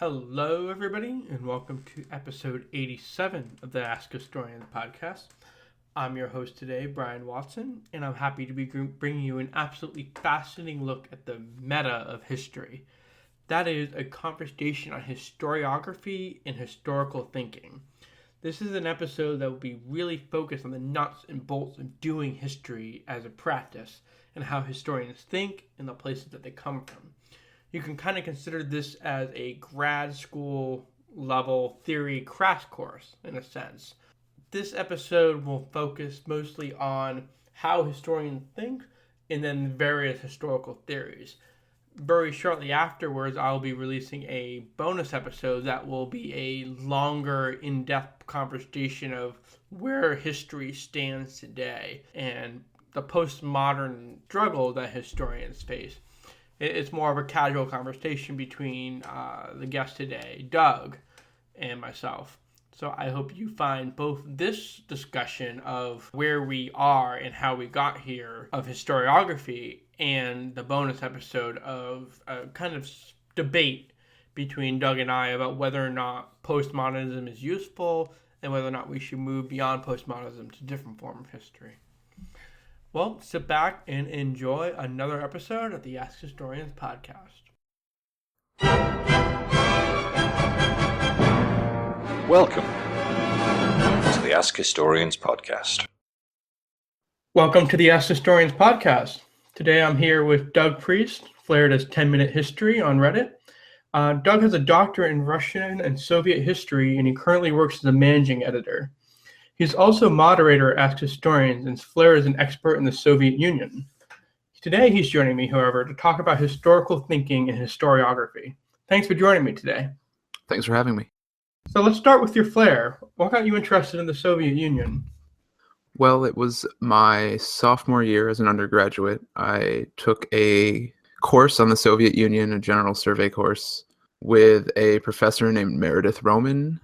Hello, everybody, and welcome to episode 87 of the Ask Historians podcast. I'm your host today, Brian Watson, and I'm happy to be bringing you an absolutely fascinating look at the meta of history. That is a conversation on historiography and historical thinking. This is an episode that will be really focused on the nuts and bolts of doing history as a practice and how historians think and the places that they come from. You can kind of consider this as a grad school level theory crash course in a sense. This episode will focus mostly on how historians think and then various historical theories. Very shortly afterwards, I'll be releasing a bonus episode that will be a longer, in-depth conversation of where history stands today and the postmodern struggle that historians face. It's more of a casual conversation between the guest today, Doug, and myself. So I hope you find both this discussion of where we are and how we got here of historiography and the bonus episode of a kind of debate between Doug and I about whether or not postmodernism is useful and whether or not we should move beyond postmodernism to a different form of history. Well, sit back and enjoy another episode of the Ask Historians podcast. Welcome to the Ask Historians podcast. Welcome to the Ask Historians podcast. Today I'm here with Doug Priest, flared as 10-Minute History on Reddit. Doug has a doctorate in Russian and Soviet history, and he currently works as a managing editor. He's also moderator at AskHistorians and Flair is an expert in the Soviet Union. Today he's joining me, however, to talk about historical thinking and historiography. Thanks for joining me today. Thanks for having me. So let's start with your flair. What got you interested in the Soviet Union? Well, it was my sophomore year as an undergraduate. I took a course on the Soviet Union, a general survey course, with a professor named Meredith Roman.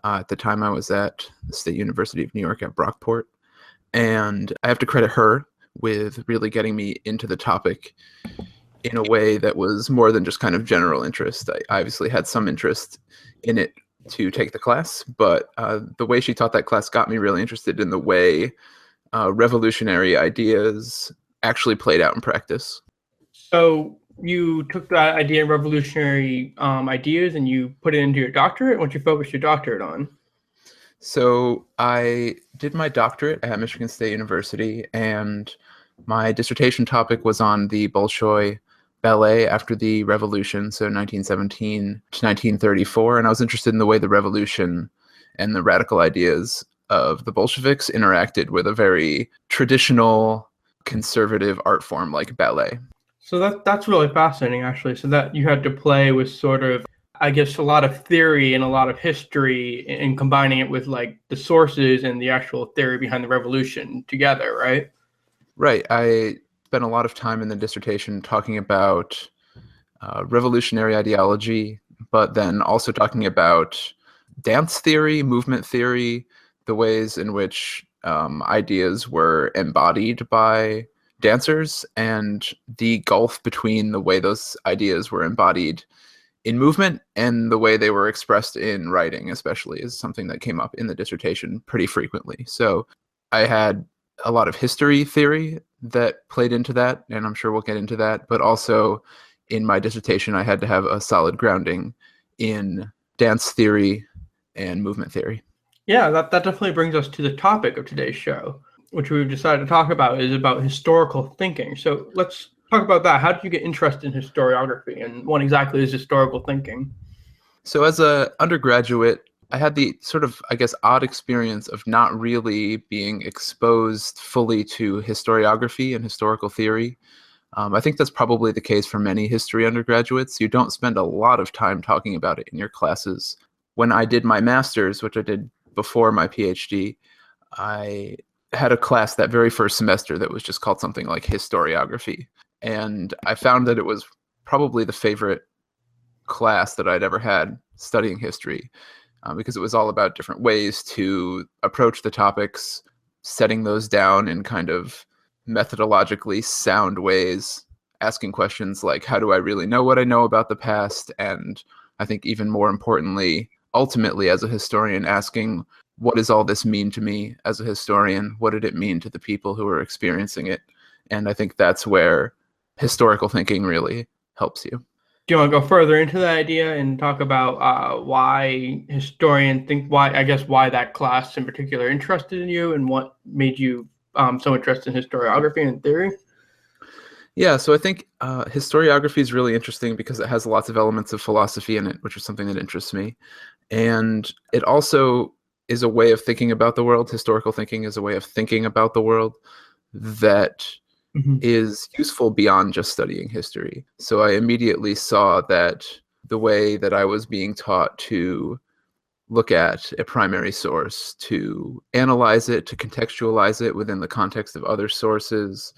At the time, I was at the State University of New York at Brockport, and I have to credit her with really getting me into the topic in a way that was more than just kind of general interest. I obviously had some interest in it to take the class, but the way she taught that class got me really interested in the way revolutionary ideas actually played out in practice. So you took that idea of revolutionary ideas and you put it into your doctorate? What did you focus your doctorate on? So I did my doctorate at Michigan State University, and my dissertation topic was on the Bolshoi Ballet after the revolution, so 1917 to 1934, and I was interested in the way the revolution and the radical ideas of the Bolsheviks interacted with a very traditional conservative art form like ballet. So that's really fascinating, actually. So that you had to play with sort of, I guess, a lot of theory and a lot of history and combining it with like the sources and the actual theory behind the revolution together, right? Right. I spent a lot of time in the dissertation talking about revolutionary ideology, but then also talking about dance theory, movement theory, the ways in which ideas were embodied by dancers, and the gulf between the way those ideas were embodied in movement and the way they were expressed in writing, especially, is something that came up in the dissertation pretty frequently. So I had a lot of history theory that played into that, and I'm sure we'll get into that, but also in my dissertation, I had to have a solid grounding in dance theory and movement theory. Yeah, that definitely brings us to the topic of today's show, which we've decided to talk about, is about historical thinking. So let's talk about that. How did you get interested in historiography, and what exactly is historical thinking? So as an undergraduate, I had the sort of, I guess, odd experience of not really being exposed fully to historiography and historical theory. I think that's probably the case for many history undergraduates. You don't spend a lot of time talking about it in your classes. When I did my master's, which I did before my PhD, I had a class that very first semester that was just called something like historiography. And I found that it was probably the favorite class that I'd ever had studying history, because it was all about different ways to approach the topics, setting those down in kind of methodologically sound ways, asking questions like, how do I really know what I know about the past? And I think even more importantly, ultimately as a historian, asking, what does all this mean to me as a historian? What did it mean to the people who are experiencing it? And I think that's where historical thinking really helps you. Do you want to go further into that idea and talk about why why that class in particular interested in you, and what made you so interested in historiography and theory? Yeah, so I think historiography is really interesting because it has lots of elements of philosophy in it, which is something that interests me. And it also is a way of thinking about the world. Historical thinking is a way of thinking about the world that is useful beyond just studying history. So I immediately saw that the way that I was being taught to look at a primary source, to analyze it, to contextualize it within the context of other sources,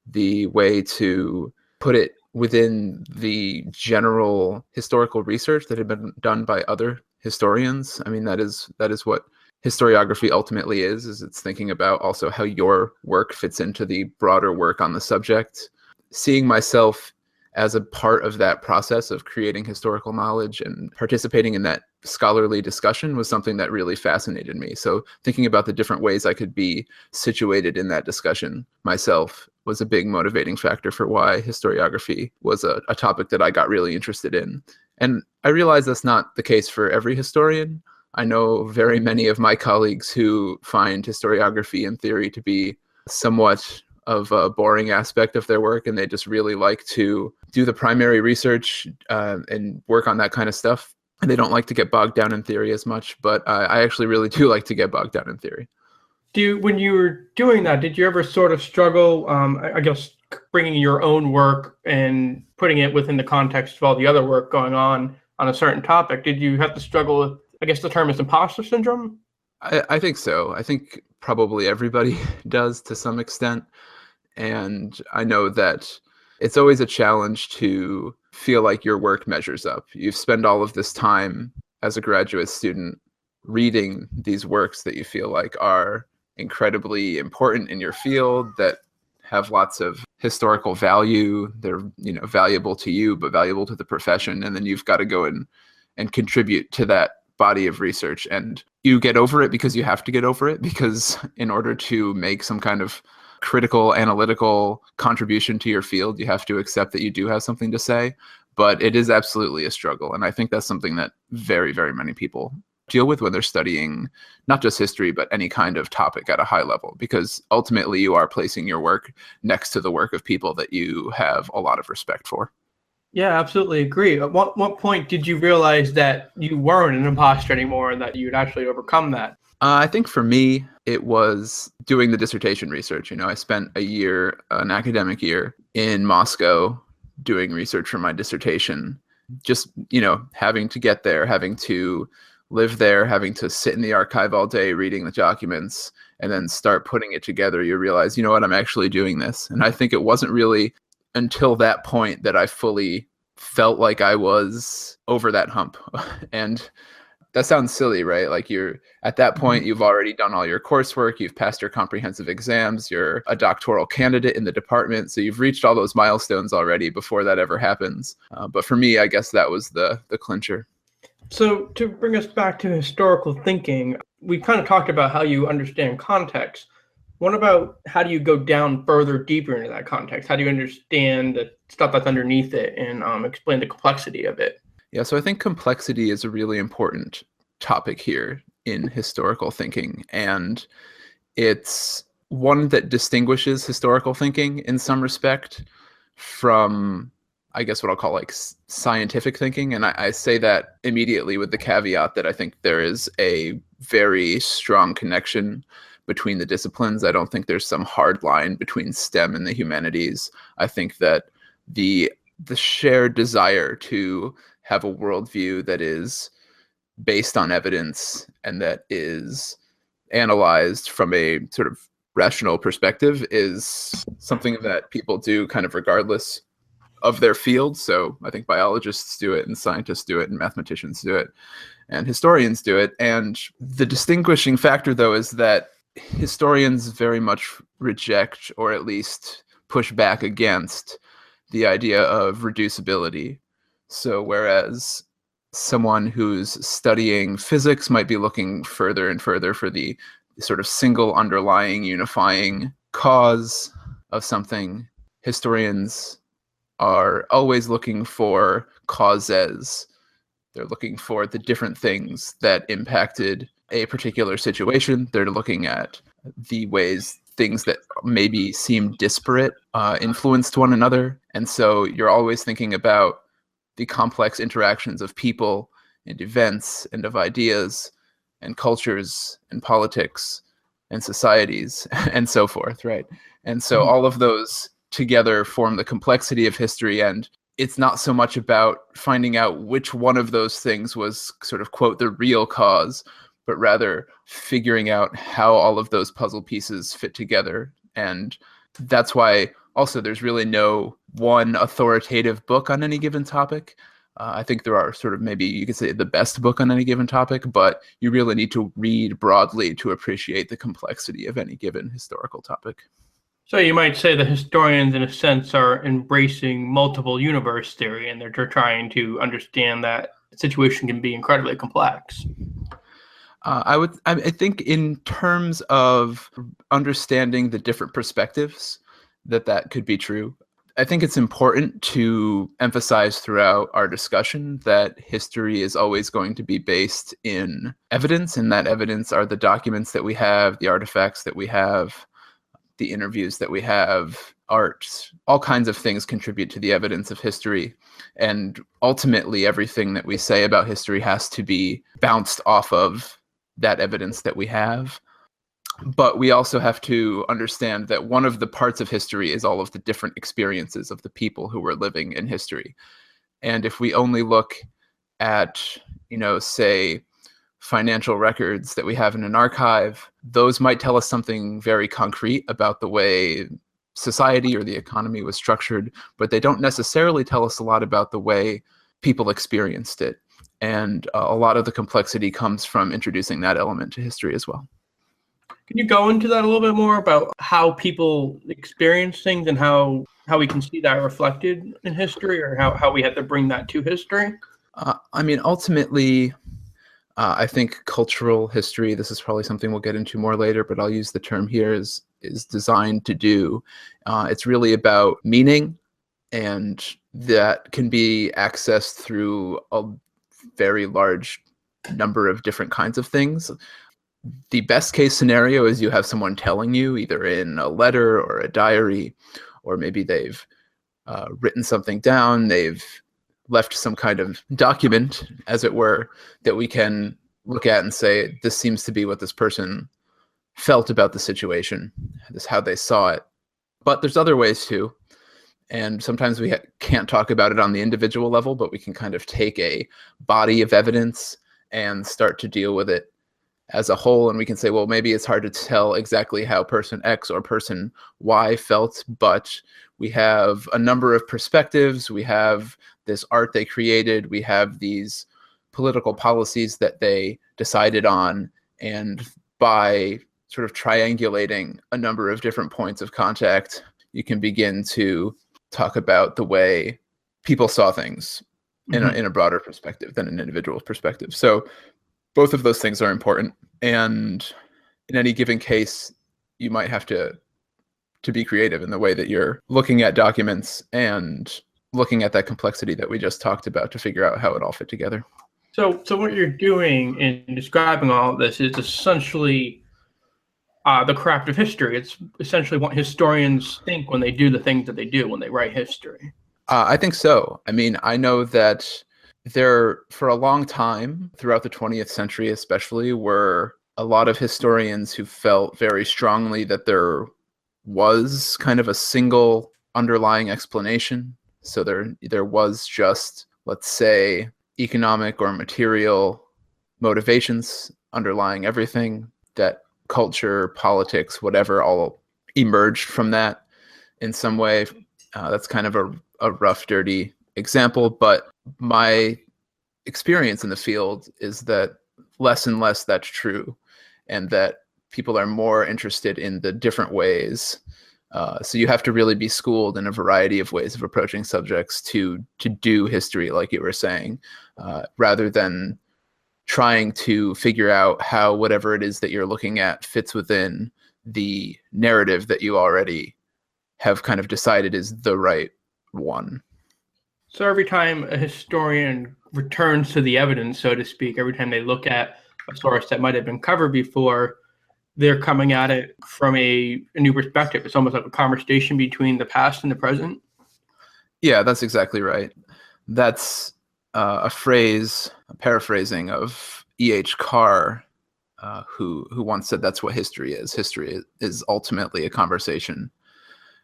the way to put it within the general historical research that had been done by other historians. I mean, that is what historiography ultimately is it's thinking about also how your work fits into the broader work on the subject. Seeing myself as a part of that process of creating historical knowledge and participating in that scholarly discussion was something that really fascinated me. So thinking about the different ways I could be situated in that discussion myself was a big motivating factor for why historiography was a topic that I got really interested in. And I realize that's not the case for every historian. I know very many of my colleagues who find historiography and theory to be somewhat of a boring aspect of their work, and they just really like to do the primary research and work on that kind of stuff. And they don't like to get bogged down in theory as much, but I actually really do like to get bogged down in theory. When you were doing that, did you ever sort of struggle, I guess, bringing your own work and putting it within the context of all the other work going on a certain topic? Did you have to struggle with, I guess the term is imposter syndrome? I think so. I think probably everybody does to some extent. And I know that it's always a challenge to feel like your work measures up. You've spent all of this time as a graduate student reading these works that you feel like are incredibly important in your field, that have lots of historical value. They're, valuable to you, but valuable to the profession. And then you've got to go and contribute to that body of research. And you get over it because you have to get over it, because in order to make some kind of critical, analytical contribution to your field, you have to accept that you do have something to say. But it is absolutely a struggle. And I think that's something that very, very many people deal with when they're studying not just history, but any kind of topic at a high level, because ultimately you are placing your work next to the work of people that you have a lot of respect for. Yeah, absolutely agree. At what point did you realize that you weren't an imposter anymore and that you'd actually overcome that? I think for me, it was doing the dissertation research. I spent a year, an academic year in Moscow doing research for my dissertation. Just, having to get there, having to live there, having to sit in the archive all day reading the documents, and then start putting it together, you realize, you know what, I'm actually doing this. And I think it wasn't really until that point that I fully felt like I was over that hump. And that sounds silly, right? Like you're at that point, you've already done all your coursework, you've passed your comprehensive exams, you're a doctoral candidate in the department. So you've reached all those milestones already before that ever happens. But for me, I guess that was the clincher. So to bring us back to historical thinking, we kind of talked about how you understand context. What about how do you go down further, deeper into that context? How do you understand the stuff that's underneath it and explain the complexity of it? Yeah, so I think complexity is a really important topic here in historical thinking. And it's one that distinguishes historical thinking in some respect from, I guess, what I'll call like scientific thinking. And I say that immediately with the caveat that I think there is a very strong connection between the disciplines. I don't think there's some hard line between STEM and the humanities. I think that the shared desire to have a worldview that is based on evidence and that is analyzed from a sort of rational perspective is something that people do kind of regardless of their field. So I think biologists do it, and scientists do it, and mathematicians do it, and historians do it. And the distinguishing factor, though, is that historians very much reject, or at least push back against, the idea of reducibility. So whereas someone who's studying physics might be looking further and further for the sort of single underlying unifying cause of something. Historians are always looking for causes. They're looking for the different things that impacted a particular situation. They're looking at the ways things that maybe seem disparate influenced one another. And so you're always thinking about the complex interactions of people and events and of ideas and cultures and politics and societies and so forth, right? And so all of those together form the complexity of history. And it's not so much about finding out which one of those things was sort of, quote, the real cause, but rather figuring out how all of those puzzle pieces fit together. And that's why also there's really no one authoritative book on any given topic. I think there are sort of, maybe you could say, the best book on any given topic, but you really need to read broadly to appreciate the complexity of any given historical topic. So you might say the historians, in a sense, are embracing multiple universe theory, and they're trying to understand that the situation can be incredibly complex. I think in terms of understanding the different perspectives, that could be true. I think it's important to emphasize throughout our discussion that history is always going to be based in evidence, and that evidence are the documents that we have, the artifacts that we have, the interviews that we have, art, all kinds of things contribute to the evidence of history. And ultimately, everything that we say about history has to be bounced off of that evidence that we have. But we also have to understand that one of the parts of history is all of the different experiences of the people who were living in history. And if we only look at, say, financial records that we have in an archive, those might tell us something very concrete about the way society or the economy was structured, but they don't necessarily tell us a lot about the way people experienced it. And a lot of the complexity comes from introducing that element to history as well. Can you go into that a little bit more about how people experience things and how we can see that reflected in history, or how we have to bring that to history? Ultimately, I think cultural history, this is probably something we'll get into more later, but I'll use the term here, is designed to do. It's really about meaning, and that can be accessed through a very large number of different kinds of things. The best case scenario is you have someone telling you, either in a letter or a diary, or maybe they've written something down, they've left some kind of document, as it were, that we can look at and say, this seems to be what this person felt about the situation. This is how they saw it. But there's other ways too. And sometimes we can't talk about it on the individual level, but we can kind of take a body of evidence and start to deal with it as a whole. And we can say, well, maybe it's hard to tell exactly how person X or person Y felt, but we have a number of perspectives. We have this art they created. We have these political policies that they decided on. And by sort of triangulating a number of different points of contact, you can begin to talk about the way people saw things in a broader perspective than an individual perspective. So both of those things are important. And in any given case, you might have to be creative in the way that you're looking at documents and looking at that complexity that we just talked about to figure out how it all fit together. So what you're doing in describing all of this is essentially the craft of history. It's essentially what historians think when they do the things that they do when they write history. I think so. I know that there, for a long time, throughout the 20th century especially, were a lot of historians who felt very strongly that there was kind of a single underlying explanation. So there was just, let's say, economic or material motivations underlying everything, that culture, politics, whatever, all emerged from that in some way. That's kind of a rough, dirty example, but my experience in the field is that less and less that's true, and that people are more interested in the different ways. So you have to really be schooled in a variety of ways of approaching subjects to do history, like you were saying. rather than trying to figure out how whatever it is that you're looking at fits within the narrative that you already have kind of decided is the right one. So every time a historian returns to the evidence, so to speak, every time they look at a source that might have been covered before, they're coming at it from a new perspective. It's almost like a conversation between the past and the present. Yeah, that's exactly right. That's a phrase, a paraphrasing of E.H. Carr, who once said that's what history is. History is ultimately a conversation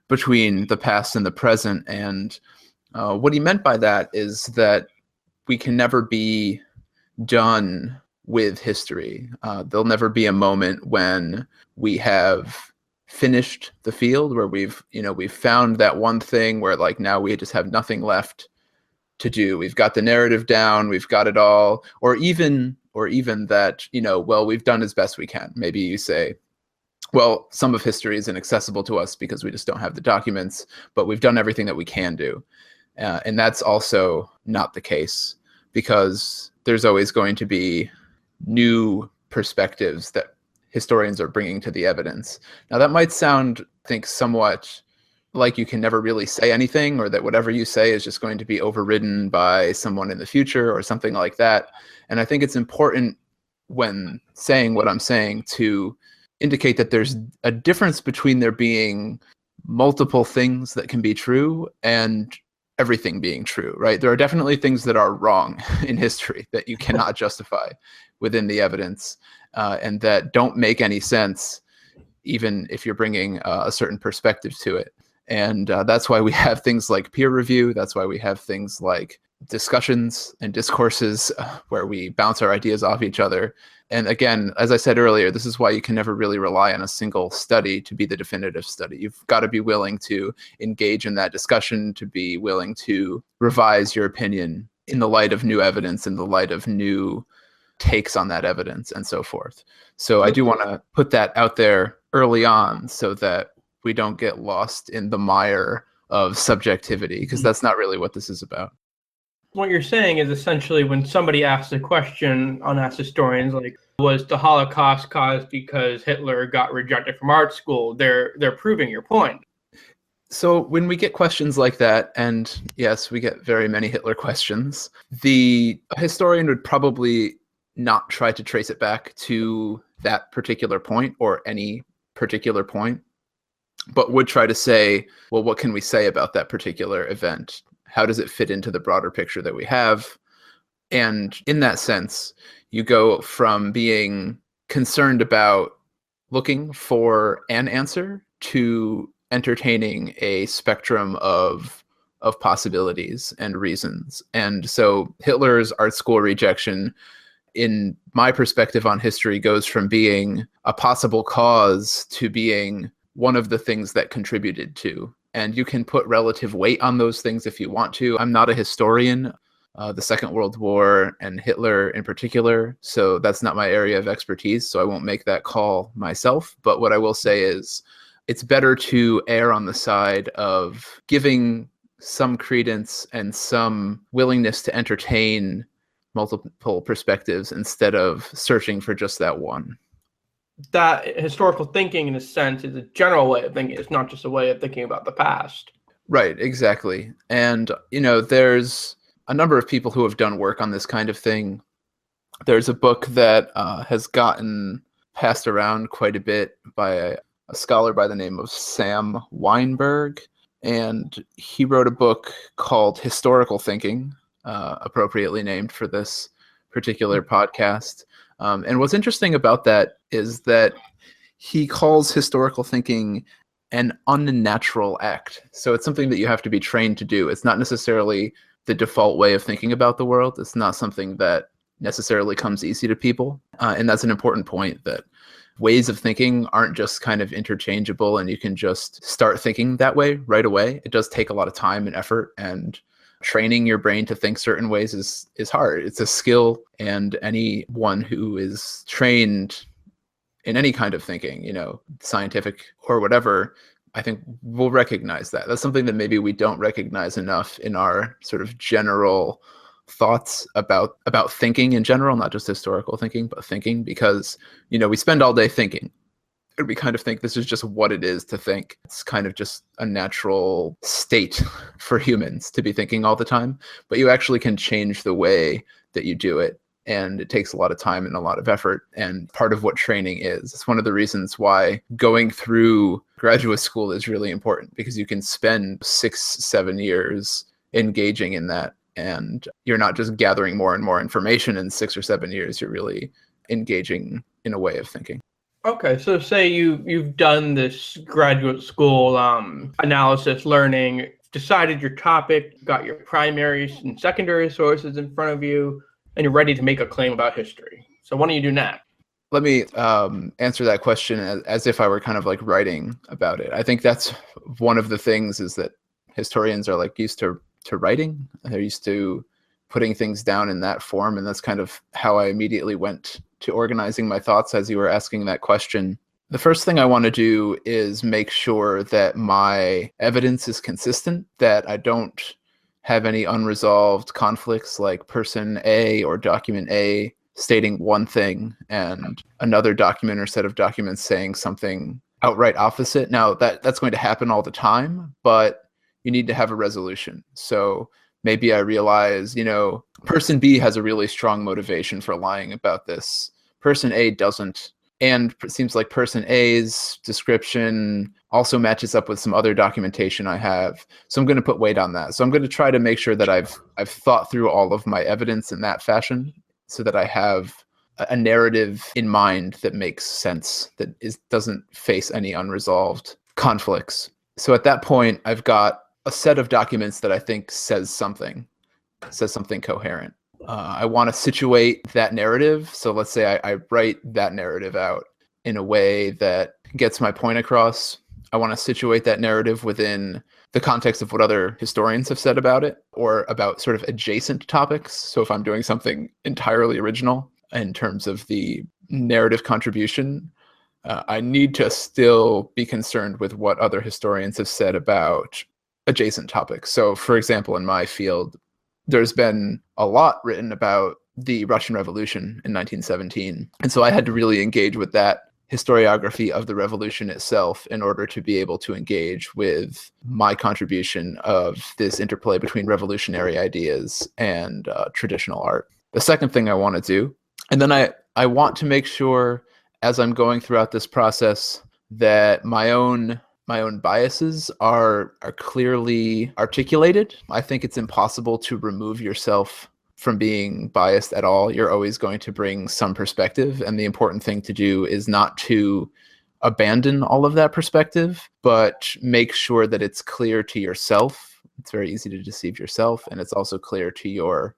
between the past and the present. And what he meant by that is that we can never be done with history. There'll never be a moment when we have finished the field, where we've found that one thing where like now we just have nothing left to do. We've got the narrative down, we've got it all, or even that, well, we've done as best we can. Maybe you say, well, some of history is inaccessible to us because we just don't have the documents, but we've done everything that we can do. And that's also not the case, because there's always going to be new perspectives that historians are bringing to the evidence. Now, that might sound, I think, somewhat like you can never really say anything, or that whatever you say is just going to be overridden by someone in the future or something like that. And I think it's important when saying what I'm saying to indicate that there's a difference between there being multiple things that can be true and everything being true, right? There are definitely things that are wrong in history that you cannot justify within the evidence, and that don't make any sense, even if you're bringing a certain perspective to it. And that's why we have things like peer review. That's why we have things like discussions and discourses where we bounce our ideas off each other. And again, as I said earlier, this is why you can never really rely on a single study to be the definitive study. You've got to be willing to engage in that discussion, to be willing to revise your opinion in the light of new evidence, in the light of new takes on that evidence, and so forth. So I do want to put that out there early on so that we don't get lost in the mire of subjectivity, because that's not really what this is about. What you're saying is essentially when somebody asks a question on Ask Historians, like, was the Holocaust caused because Hitler got rejected from art school? They're proving your point. So when we get questions like that, and yes, we get very many Hitler questions, the historian would probably not try to trace it back to that particular point or any particular point, but would try to say, well, what can we say about that particular event? How does it fit into the broader picture that we have? And in that sense, you go from being concerned about looking for an answer to entertaining a spectrum of possibilities and reasons. And so Hitler's art school rejection, in my perspective on history, goes from being a possible cause to being one of the things that contributed to. And you can put relative weight on those things if you want to. I'm not a historian, the Second World War and Hitler in particular, so that's not my area of expertise, so I won't make that call myself. But what I will say is it's better to err on the side of giving some credence and some willingness to entertain multiple perspectives instead of searching for just that one. That historical thinking, in a sense, is a general way of thinking. It's not just a way of thinking about the past. Right, exactly. And, there's a number of people who have done work on this kind of thing. There's a book that has gotten passed around quite a bit by a scholar by the name of Sam Weinberg. And he wrote a book called Historical Thinking, appropriately named for this particular podcast. And what's interesting about that is that he calls historical thinking an unnatural act. So it's something that you have to be trained to do. It's not necessarily the default way of thinking about the world. It's not something that necessarily comes easy to people. And that's an important point, that ways of thinking aren't just kind of interchangeable and you can just start thinking that way right away. It does take a lot of time and effort, and training your brain to think certain ways is hard. It's a skill, and anyone who is trained in any kind of thinking, scientific or whatever, I think will recognize that. That's something that maybe we don't recognize enough in our sort of general thoughts about thinking in general, not just historical thinking, but thinking, because, we spend all day thinking. And we kind of think this is just what it is to think. It's kind of just a natural state for humans to be thinking all the time. But you actually can change the way that you do it. And it takes a lot of time and a lot of effort. And part of what training is. It's one of the reasons why going through graduate school is really important, because you can spend 6-7 years engaging in that. And you're not just gathering more and more information in 6 or 7 years. You're really engaging in a way of thinking. Okay, so say you've done this graduate school analysis, learning, decided your topic, got your primaries and secondary sources in front of you, and you're ready to make a claim about history. So what do you do next? Let me answer that question as if I were kind of like writing about it. I think that's one of the things, is that historians are like used to writing. They're used to putting things down in that form. And that's kind of how I immediately went to organizing my thoughts as you were asking that question. The first thing I want to do is make sure that my evidence is consistent, that I don't have any unresolved conflicts, like person A or document A stating one thing and another document or set of documents saying something outright opposite. Now, that's going to happen all the time, but you need to have a resolution. So maybe I realize, person B has a really strong motivation for lying about this. Person A doesn't. And it seems like person A's description also matches up with some other documentation I have. So I'm going to put weight on that. So I'm going to try to make sure that I've thought through all of my evidence in that fashion, so that I have a narrative in mind that makes sense, that doesn't face any unresolved conflicts. So at that point, I've got a set of documents that I think says something coherent. I want to situate that narrative. So let's say I write that narrative out in a way that gets my point across. I want to situate that narrative within the context of what other historians have said about it, or about sort of adjacent topics. So if I'm doing something entirely original in terms of the narrative contribution, I need to still be concerned with what other historians have said about adjacent topics. So for example, in my field, there's been a lot written about the Russian Revolution in 1917. And so I had to really engage with that historiography of the revolution itself in order to be able to engage with my contribution of this interplay between revolutionary ideas and traditional art. The second thing I want to do, and then I want to make sure as I'm going throughout this process that my own biases are clearly articulated. I think it's impossible to remove yourself from being biased at all. You're always going to bring some perspective, and the important thing to do is not to abandon all of that perspective, but make sure that it's clear to yourself. It's very easy to deceive yourself, and it's also clear to your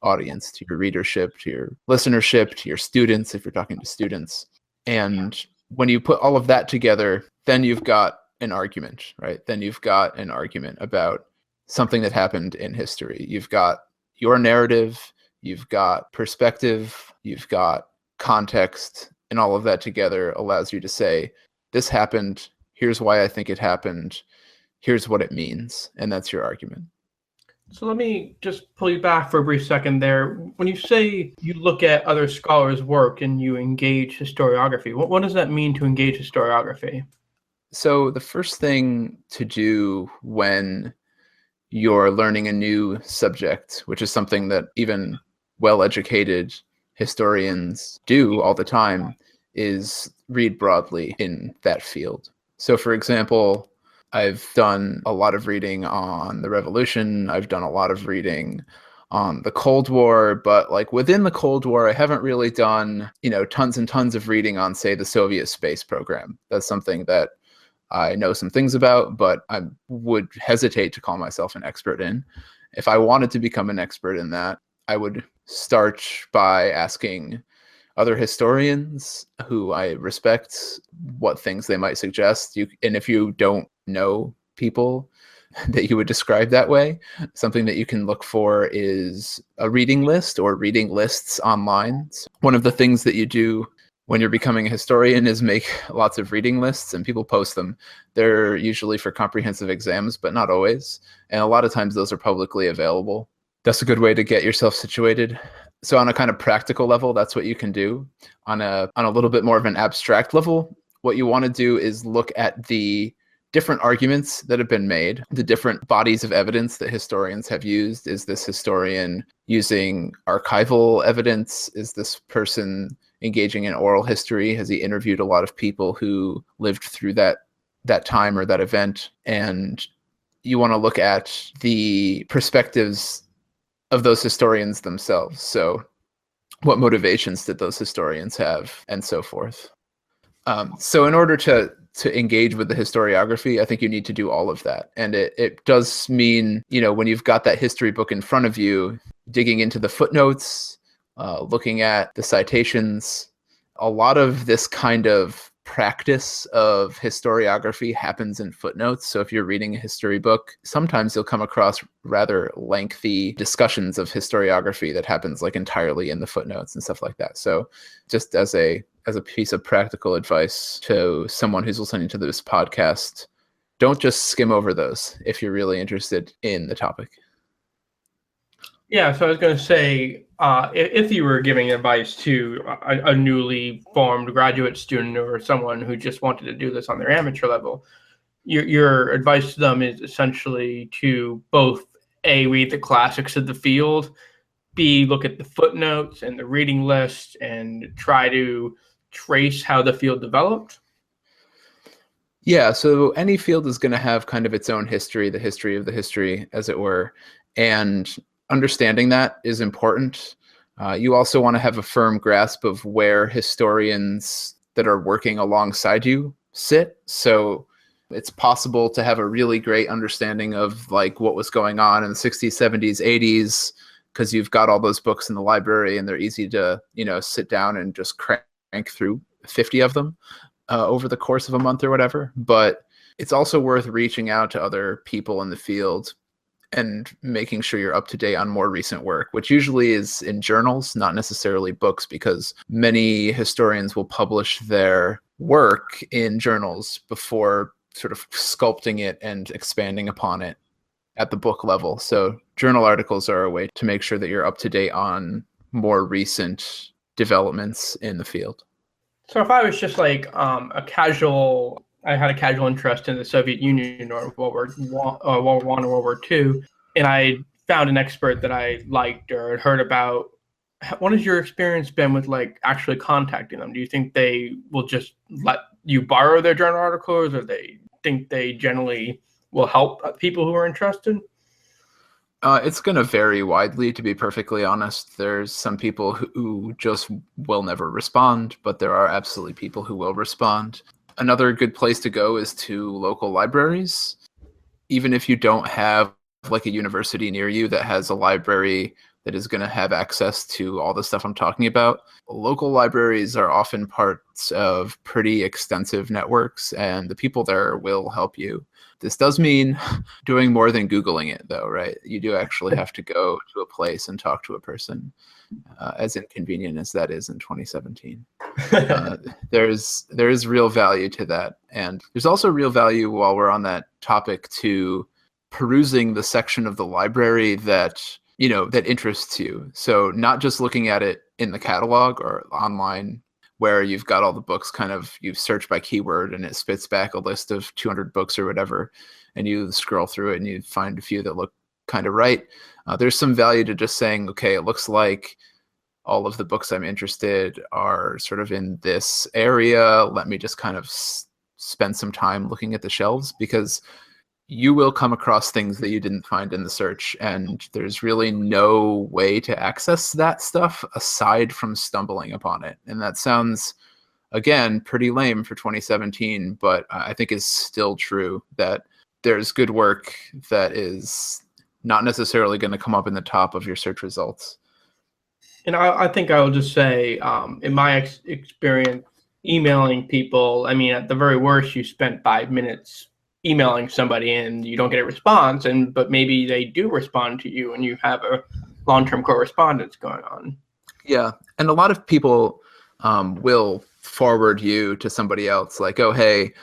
audience, to your readership, to your listenership, to your students, if you're talking to students. And when you put all of that together, then you've got an argument, right? Then you've got an argument about something that happened in history. You've got your narrative, you've got perspective, you've got context, and all of that together allows you to say, this happened, here's why I think it happened, here's what it means, and that's your argument. So let me just pull you back for a brief second there. When you say you look at other scholars' work and you engage historiography, what does that mean to engage historiography? So the first thing to do when you're learning a new subject, which is something that even well-educated historians do all the time, is read broadly in that field. So for example, I've done a lot of reading on the Revolution. I've done a lot of reading on the Cold War, but like within the Cold War, I haven't really done, tons and tons of reading on, say, the Soviet space program. That's something that I know some things about, but I would hesitate to call myself an expert in. If I wanted to become an expert in that, I would start by asking other historians who I respect what things they might suggest. And if you don't know people that you would describe that way, something that you can look for is a reading list or reading lists online. One of the things that you do when you're becoming a historian is make lots of reading lists, and people post them. They're usually for comprehensive exams, but not always. And a lot of times those are publicly available. That's a good way to get yourself situated. So on a kind of practical level, that's what you can do. On a little bit more of an abstract level, what you want to do is look at the different arguments that have been made, the different bodies of evidence that historians have used. Is this historian using archival evidence? Is this person engaging in oral history? Has he interviewed a lot of people who lived through that time or that event? And you want to look at the perspectives of those historians themselves. So what motivations did those historians have, and so forth. So in order to engage with the historiography, I think you need to do all of that. And it does mean, when you've got that history book in front of you, digging into the footnotes, looking at the citations. A lot of this kind of practice of historiography happens in footnotes. So if you're reading a history book, sometimes you'll come across rather lengthy discussions of historiography that happens like entirely in the footnotes and stuff like that. So just as a piece of practical advice to someone who's listening to this podcast, don't just skim over those if you're really interested in the topic. Yeah, so I was going to say, if you were giving advice to a newly formed graduate student or someone who just wanted to do this on their amateur level, your advice to them is essentially to both A, read the classics of the field, B, look at the footnotes and the reading list and try to trace how the field developed. Yeah, so any field is going to have kind of its own history, the history of the history, as it were. And understanding that is important. You also want to have a firm grasp of where historians that are working alongside you sit. So it's possible to have a really great understanding of like what was going on in the 60s, 70s, 80s, because you've got all those books in the library and they're easy to, sit down and just crank through 50 of them over the course of a month or whatever. But it's also worth reaching out to other people in the field and making sure you're up to date on more recent work, which usually is in journals, not necessarily books, because many historians will publish their work in journals before sort of sculpting it and expanding upon it at the book level. So journal articles are a way to make sure that you're up to date on more recent developments in the field. So if I was just like I had a casual interest in the Soviet Union or World War I or World War II, and I found an expert that I liked or had heard about. What has your experience been with like actually contacting them? Do you think they will just let you borrow their journal articles, or they think they generally will help people who are interested? It's going to vary widely, to be perfectly honest. There's some people who just will never respond, but there are absolutely people who will respond. Another good place to go is to local libraries. Even if you don't have like a university near you that has a library that is going to have access to all the stuff I'm talking about, local libraries are often parts of pretty extensive networks, and the people there will help you. This does mean doing more than Googling it, though, right? You do actually have to go to a place and talk to a person, as inconvenient as that is in 2017. There is real value to that. And there's also real value, while we're on that topic, to perusing the section of the library that interests you. So not just looking at it in the catalog or online, where you've got all the books you've searched by keyword and it spits back a list of 200 books or whatever, and you scroll through it and you find a few that look kind of right. There's some value to just saying, okay, it looks like all of the books I'm interested are sort of in this area. Let me just kind of spend some time looking at the shelves, because you will come across things that you didn't find in the search, and there's really no way to access that stuff aside from stumbling upon it. And that sounds, again, pretty lame for 2017, but I think is still true, that there's good work that is not necessarily going to come up in the top of your search results. And I think I will just say, in my experience, emailing people, I mean, at the very worst, you spent 5 minutes emailing somebody and you don't get a response, but maybe they do respond to you and you have a long-term correspondence going on. Yeah, and a lot of people will forward you to somebody else, like, oh, hey,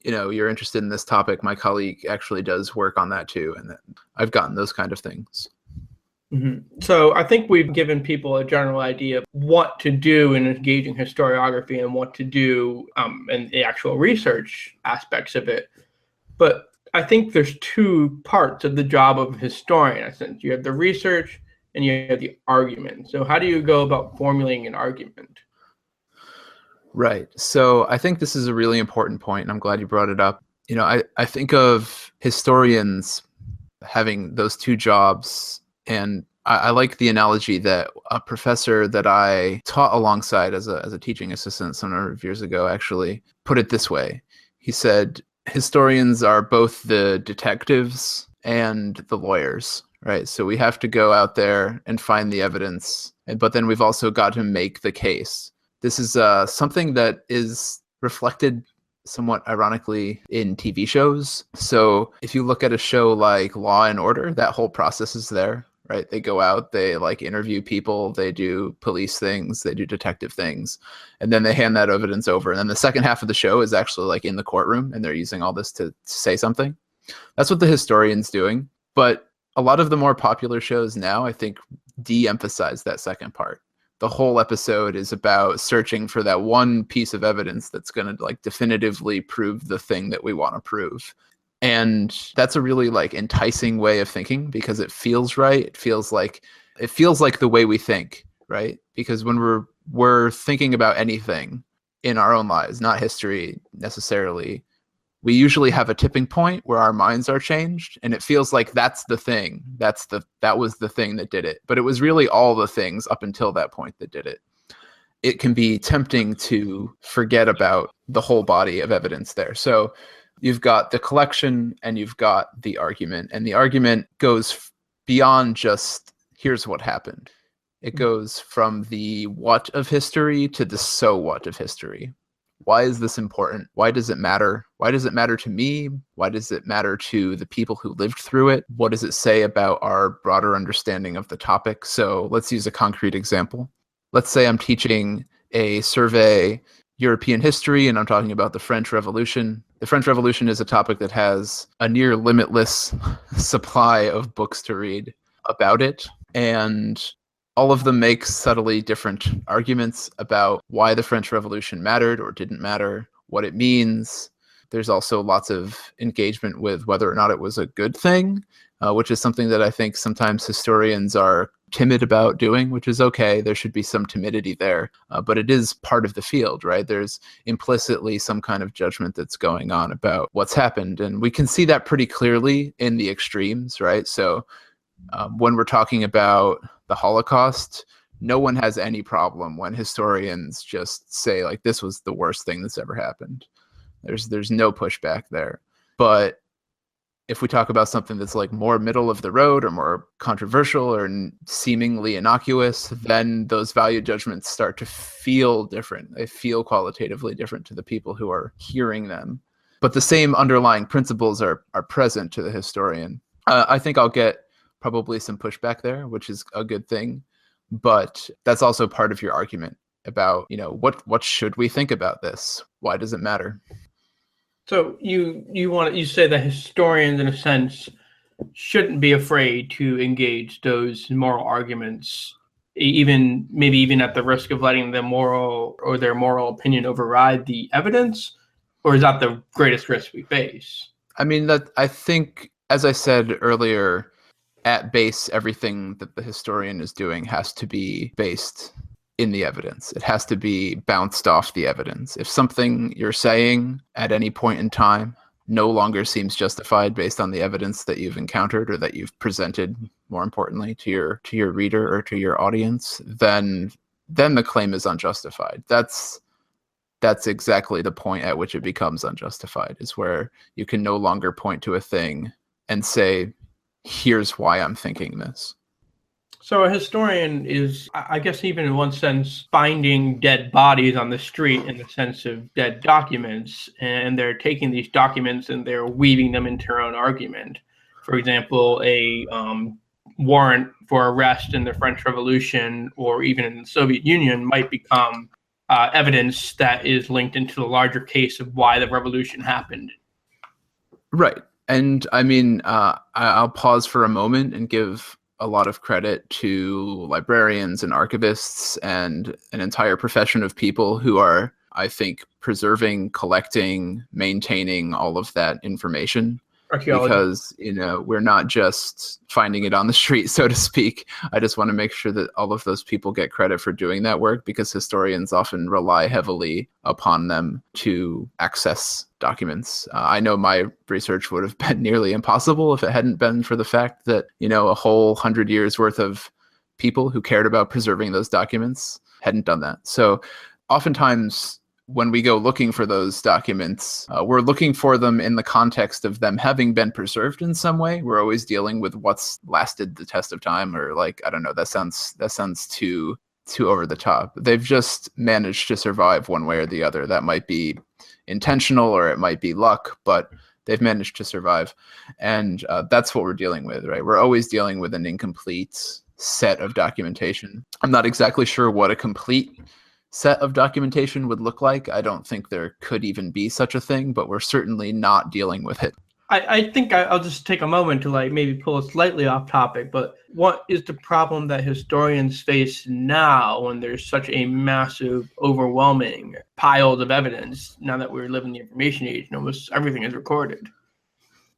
you're interested in this topic. My colleague actually does work on that too, and I've gotten those kind of things. So I think we've given people a general idea of what to do in engaging historiography and what to do in the actual research aspects of it. But I think there's two parts of the job of a historian. I think you have the research and you have the argument. So how do you go about formulating an argument? Right. So I think this is a really important point, and I'm glad you brought it up. I think of historians having those two jobs, and I like the analogy that a professor that I taught alongside as a teaching assistant some number of years ago actually put it this way. He said, historians are both the detectives and the lawyers, right? So we have to go out there and find the evidence, but then we've also got to make the case. This is something that is reflected somewhat ironically in TV shows. So if you look at a show like Law and Order, that whole process is there, right? They go out, they interview people, they do police things, they do detective things, and then they hand that evidence over. And then the second half of the show is actually in the courtroom, and they're using all this to say something. That's what the historian's doing. But a lot of the more popular shows now, I think, de-emphasize that second part. The whole episode is about searching for that one piece of evidence that's going to definitively prove the thing that we want to prove. And that's a really enticing way of thinking because it feels right. It feels like the way we think, right? Because when we're thinking about anything in our own lives, not history necessarily, we usually have a tipping point where our minds are changed, and it feels like that's the thing. That was the thing that did it. But it was really all the things up until that point that did it. It can be tempting to forget about the whole body of evidence there. So you've got the collection and you've got the argument, and the argument goes beyond just here's what happened. It goes from the what of history to the so what of history. Why is this important? Why does it matter? Why does it matter to me? Why does it matter to the people who lived through it? What does it say about our broader understanding of the topic? So let's use a concrete example. Let's say I'm teaching a survey European history, and I'm talking about the French Revolution. The French Revolution is a topic that has a near limitless supply of books to read about it. And all of them make subtly different arguments about why the French Revolution mattered or didn't matter, what it means. There's also lots of engagement with whether or not it was a good thing, which is something that I think sometimes historians are timid about doing, which is okay. There should be some timidity there, but it is part of the field, right? There's implicitly some kind of judgment that's going on about what's happened. And we can see that pretty clearly in the extremes, right? So when we're talking about the Holocaust, no one has any problem when historians just say this was the worst thing that's ever happened. There's no pushback there. But if we talk about something that's more middle of the road or more controversial or seemingly innocuous, then those value judgments start to feel different. They feel qualitatively different to the people who are hearing them. But the same underlying principles are present to the historian. I think I'll get probably some pushback there, which is a good thing. But that's also part of your argument about, what should we think about this? Why does it matter? So you say that historians, in a sense, shouldn't be afraid to engage those moral arguments, maybe even at the risk of letting their moral opinion override the evidence, or is that the greatest risk we face? I mean, I think, as I said earlier, at base, everything that the historian is doing has to be based in the evidence. It has to be bounced off the evidence. If something you're saying at any point in time no longer seems justified based on the evidence that you've encountered or that you've presented, more importantly, to your reader or to your audience, then the claim is unjustified. That's exactly the point at which it becomes unjustified, is where you can no longer point to a thing and say, here's why I'm thinking this. So a historian is, I guess, even in one sense, finding dead bodies on the street in the sense of dead documents, and they're taking these documents and they're weaving them into their own argument. For example, a warrant for arrest in the French Revolution or even in the Soviet Union might become evidence that is linked into the larger case of why the revolution happened. Right. And I mean, I'll pause for a moment and give a lot of credit to librarians and archivists and an entire profession of people who are, I think, preserving, collecting, maintaining all of that information. Archaeology. Because, we're not just finding it on the street, so to speak. I just want to make sure that all of those people get credit for doing that work, because historians often rely heavily upon them to access documents. I know my research would have been nearly impossible if it hadn't been for the fact that, a whole 100 years worth of people who cared about preserving those documents hadn't done that. So oftentimes, when we go looking for those documents, we're looking for them in the context of them having been preserved in some way. We're always dealing with what's lasted the test of time, or like, I don't know, that sounds too over the top. They've just managed to survive one way or the other. That might be intentional or it might be luck, but they've managed to survive. And that's what we're dealing with, right? We're always dealing with an incomplete set of documentation. I'm not exactly sure what a complete set of documentation would look like. I don't think there could even be such a thing, but we're certainly not dealing with it. I think I'll just take a moment to maybe pull it slightly off topic, but what is the problem that historians face now when there's such a massive, overwhelming pile of evidence now that we live in the information age and almost everything is recorded?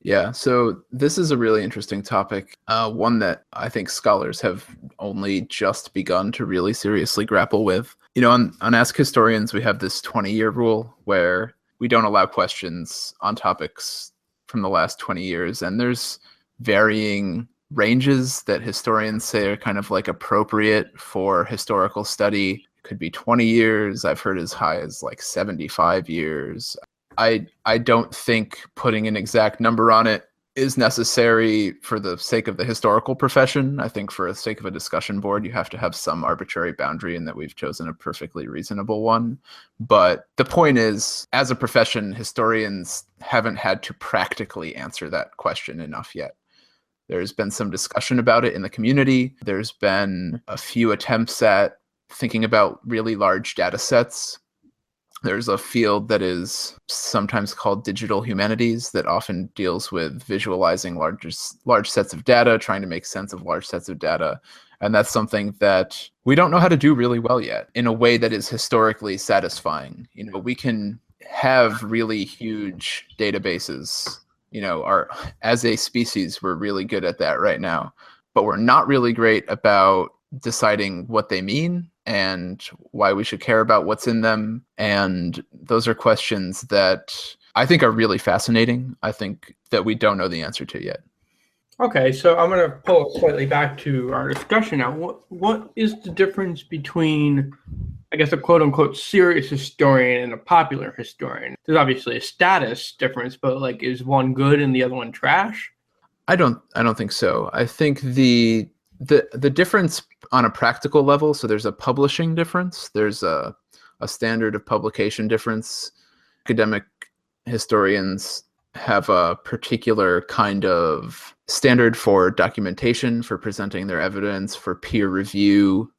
Yeah, so this is a really interesting topic, one that I think scholars have only just begun to really seriously grapple with. On Ask Historians, we have this 20-year rule where we don't allow questions on topics from the last 20 years, and there's varying ranges that historians say are kind of like appropriate for historical study. It could be 20 years. I've heard as high as like 75 years. I don't think putting an exact number on it is necessary for the sake of the historical profession. I think for the sake of a discussion board, you have to have some arbitrary boundary, and that we've chosen a perfectly reasonable one. But the point is, as a profession, historians haven't had to practically answer that question enough yet. There's been some discussion about it in the community. There's been a few attempts at thinking about really large data sets. There's a field that is sometimes called digital humanities that often deals with visualizing large sets of data, trying to make sense of large sets of data. And that's something that we don't know how to do really well yet in a way that is historically satisfying. We can have really huge databases. As a species, we're really good at that right now, but we're not really great about deciding what they mean and why we should care about what's in them. And those are questions that I think are really fascinating. I think that we don't know the answer to yet. Okay, so I'm going to pull it slightly back to our discussion now. What is the difference between, I guess, a quote-unquote serious historian and a popular historian? There's obviously a status difference, but is one good and the other one trash? I don't think so. I think the difference on a practical level, so there's a publishing difference, there's a standard of publication difference. Academic historians have a particular kind of standard for documentation, for presenting their evidence, for peer review,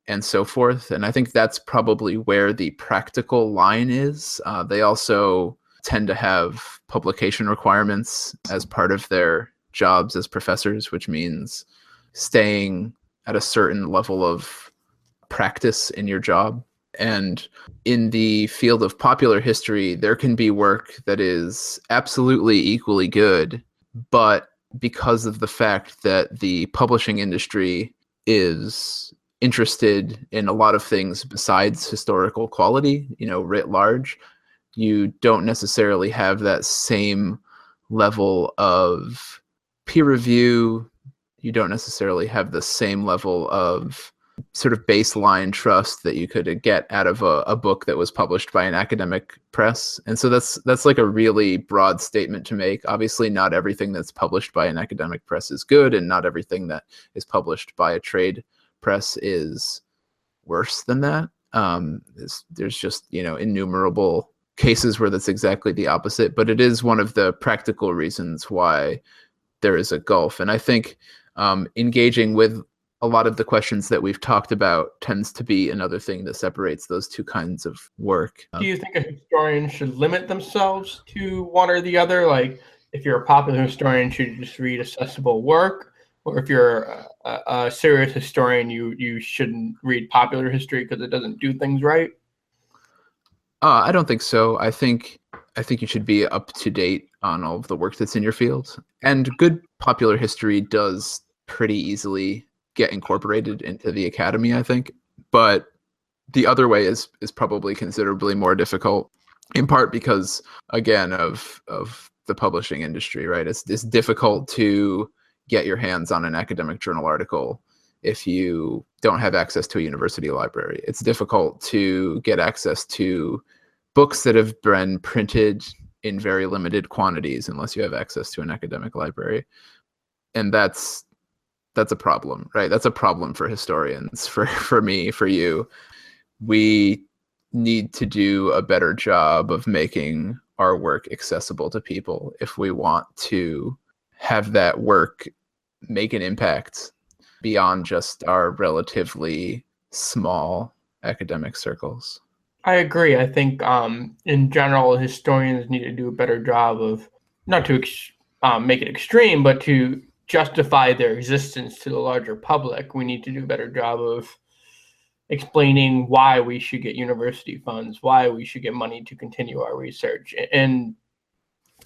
and so forth. And I think that's probably where the practical line is. They also tend to have publication requirements as part of their jobs as professors, which means staying at a certain level of practice in your job. And in the field of popular history, there can be work that is absolutely equally good, but because of the fact that the publishing industry is interested in a lot of things besides historical quality, writ large, you don't necessarily have that same level of peer review. You don't necessarily have the same level of sort of baseline trust that you could get out of a book that was published by an academic press. And so that's like a really broad statement to make. Obviously, not everything that's published by an academic press is good, and not everything that is published by a trade press is worse than that. There's just, innumerable cases where that's exactly the opposite, but it is one of the practical reasons why there is a gulf. And I think engaging with a lot of the questions that we've talked about tends to be another thing that separates those two kinds of work. Do you think a historian should limit themselves to one or the other? Like, if you're a popular historian, should you just read accessible work? or if you're a serious historian, you shouldn't read popular history because it doesn't do things right? I don't think so. I think you should be up to date on all of the work that's in your field. And good popular history does pretty easily get incorporated into the academy, I think. But the other way is probably considerably more difficult, in part because, again, of the publishing industry, right? It's difficult to get your hands on an academic journal article if you don't have access to a university library. It's difficult to get access to books that have been printed in very limited quantities unless you have access to an academic library. And that's a problem, right? That's a problem for historians, for me, for you. We need to do a better job of making our work accessible to people if we want to have that work make an impact beyond just our relatively small academic circles. I agree. I think in general, historians need to do a better job of not to make it extreme, but to justify their existence to the larger public. We need to do a better job of explaining why we should get university funds, why we should get money to continue our research. And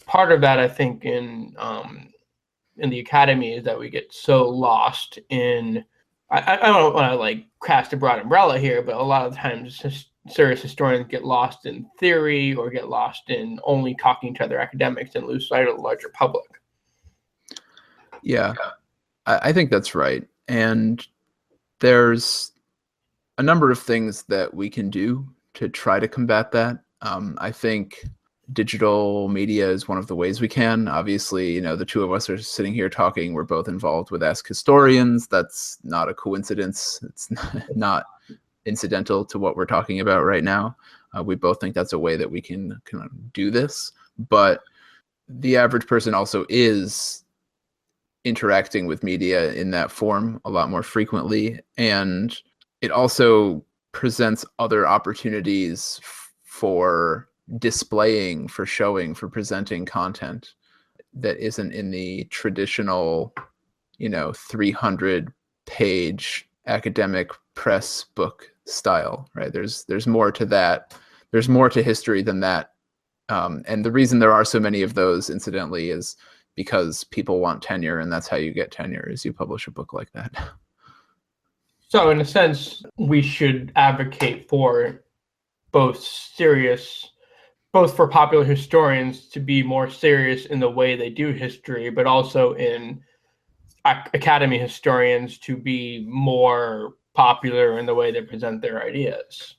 part of that, I think, in the academy is that we get so lost in. I don't want to like cast a broad umbrella here, but a lot of times serious historians get lost in theory or get lost in only talking to other academics and lose sight of the larger public. Yeah, I think that's right. And there's a number of things that we can do to try to combat that. I think digital media is one of the ways we can. Obviously, the two of us are sitting here talking. We're both involved with Ask Historians. That's not a coincidence. It's not incidental to what we're talking about right now. We both think that's a way that we can do this. But the average person also is interacting with media in that form a lot more frequently. And it also presents other opportunities for displaying, for showing, for presenting content that isn't in the traditional, 300-page academic press book style, right? There's more to that. There's more to history than that. And the reason there are so many of those, incidentally, is because people want tenure, and that's how you get tenure, is you publish a book like that. So in a sense, we should advocate for both for popular historians to be more serious in the way they do history, but also in academy historians to be more popular in the way they present their ideas.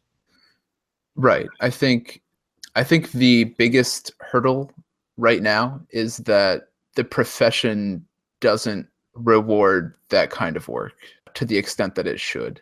Right. I think the biggest hurdle right now is that the profession doesn't reward that kind of work to the extent that it should.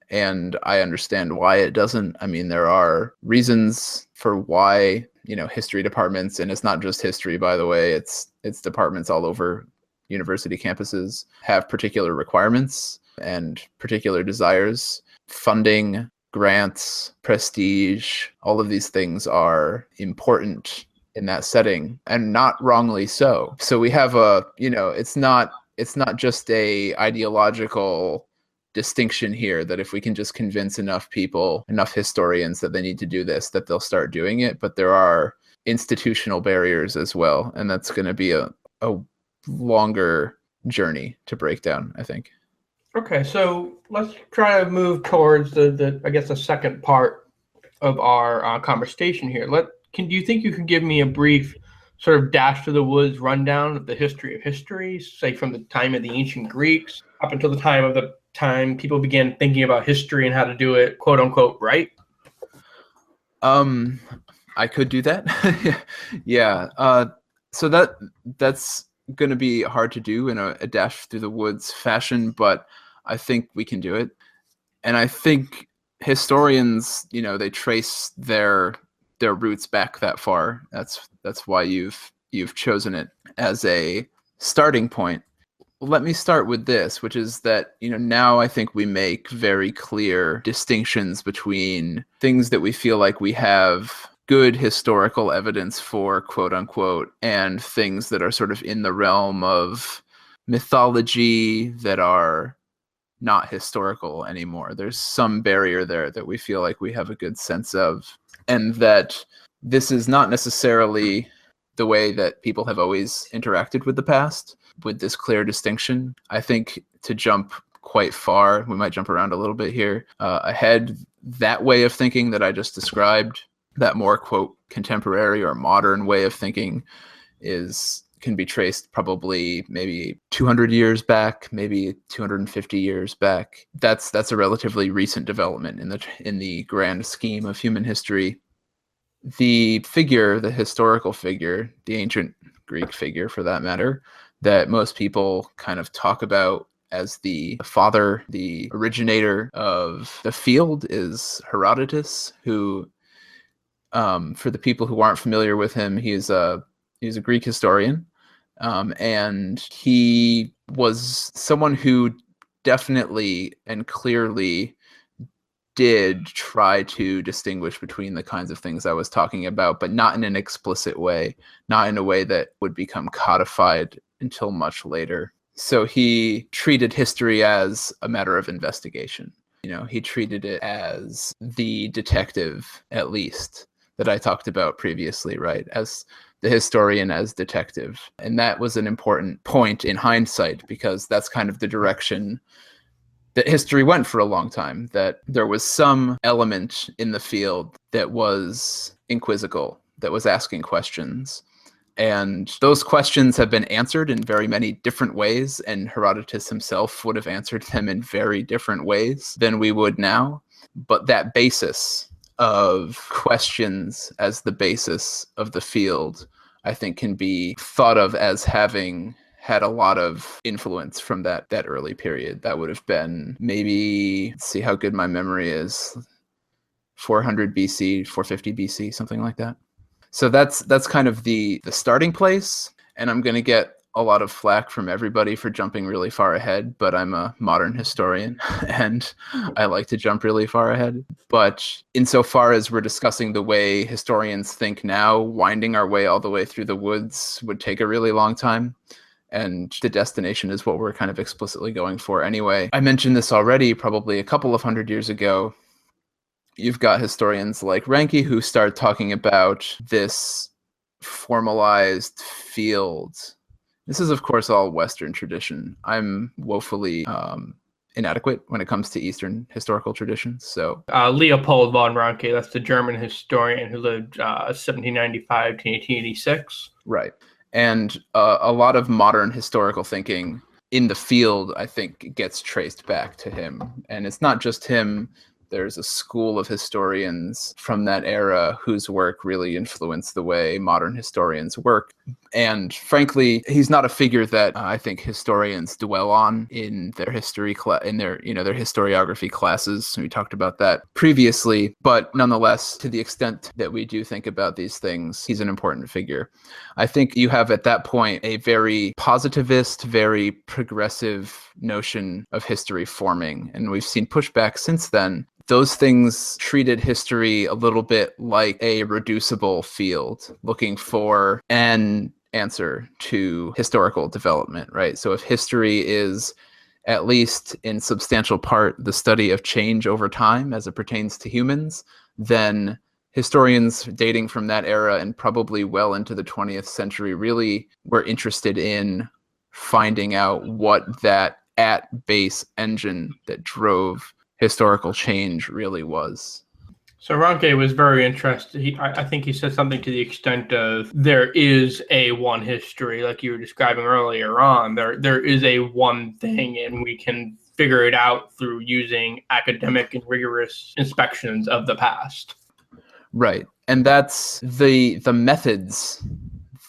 And I understand why it doesn't. I mean, there are reasons for why, history departments, and it's not just history, by the way, it's departments all over university campuses, have particular requirements and particular desires. Funding, grants, prestige, all of these things are important in that setting, and not wrongly so. So we have it's not just a ideological distinction here that if we can just convince enough people, enough historians that they need to do this, that they'll start doing it. But there are institutional barriers as well, and that's going to be a longer journey to break down, I think. Okay, so let's try to move towards the I guess the second part of our conversation here. Do you think you can give me a brief sort of dash to the woods rundown of the history of history, say from the time of the ancient Greeks up until the time people began thinking about history and how to do it, quote unquote, right? I could do that. Yeah. So that's going to be hard to do in a dash through the woods fashion, but I think we can do it. And I think historians, they trace their roots back that far. That's why you've chosen it as a starting point. Let me start with this, which is that, now I think we make very clear distinctions between things that we feel like we have good historical evidence for, quote unquote, and things that are sort of in the realm of mythology that are not historical anymore. There's some barrier there that we feel like we have a good sense of, and that this is not necessarily the way that people have always interacted with the past, with this clear distinction. I think to jump quite far, we might jump around a little bit here, ahead, that way of thinking that I just described, that more, quote, contemporary or modern way of thinking can be traced probably maybe 200 years back, maybe 250 years back. That's a relatively recent development in the grand scheme of human history. The historical figure, the ancient Greek figure for that matter, that most people kind of talk about as the father, the originator of the field, is Herodotus, who, for the people who aren't familiar with him, he's a Greek historian, and he was someone who definitely and clearly did try to distinguish between the kinds of things I was talking about, but not in an explicit way, not in a way that would become codified until much later. So he treated history as a matter of investigation. He treated it as the detective, at least, that I talked about previously, right? As the historian as detective. And that was an important point in hindsight, because that's kind of the direction that history went for a long time, that there was some element in the field that was inquisical, that was asking questions. And those questions have been answered in very many different ways, and Herodotus himself would have answered them in very different ways than we would now. But that basis of questions as the basis of the field, I think, can be thought of as having had a lot of influence from that early period. That would have been maybe, let's see how good my memory is, 400 BC, 450 BC, something like that. So that's kind of the starting place, and I'm going to get a lot of flack from everybody for jumping really far ahead, but I'm a modern historian and I like to jump really far ahead. But insofar as we're discussing the way historians think now, winding our way all the way through the woods would take a really long time. And the destination is what we're kind of explicitly going for anyway. I mentioned this already, probably a couple of 100 years ago. You've got historians like Ranke who start talking about this formalized field. This is, of course, all Western tradition. I'm woefully inadequate when it comes to Eastern historical traditions. So Leopold von Ranke, that's the German historian who lived 1795 to 1886. Right. And a lot of modern historical thinking in the field, I think, gets traced back to him. And it's not just him. There's a school of historians from that era whose work really influenced the way modern historians work. And frankly, he's not a figure that I think historians dwell on in their history in their historiography classes. We talked about that previously, but nonetheless, to the extent that we do think about these things, he's an important figure. I think you have at that point a very positivist, very progressive notion of history forming, and we've seen pushback since then. Those things treated history a little bit like a reducible field, looking for an answer to historical development, right? So if history is, at least in substantial part, the study of change over time as it pertains to humans, then historians dating from that era and probably well into the 20th century really were interested in finding out what that at-base engine that drove historical change really was. So Ranke was very interested. I think he said something to the extent of there is a one history, like you were describing earlier on. There is a one thing, and we can figure it out through using academic and rigorous inspections of the past. Right. And that's the methods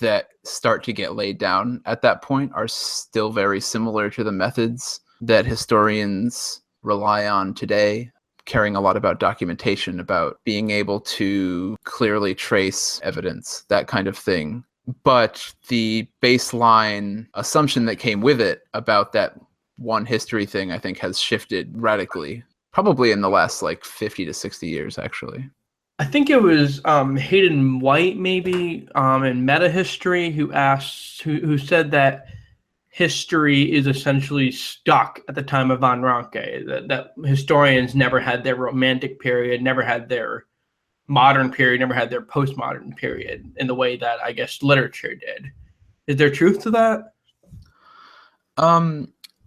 that start to get laid down at that point are still very similar to the methods that historians rely on today, caring a lot about documentation, about being able to clearly trace evidence, that kind of thing. But the baseline assumption that came with it about that one history thing, I think, has shifted radically, probably in the last 50 to 60 years, actually. I think it was Hayden White, maybe, in Meta History, who said that history is essentially stuck at the time of Von Ranke, that historians never had their romantic period, never had their modern period, never had their postmodern period in the way that I guess literature did. Is there truth to that?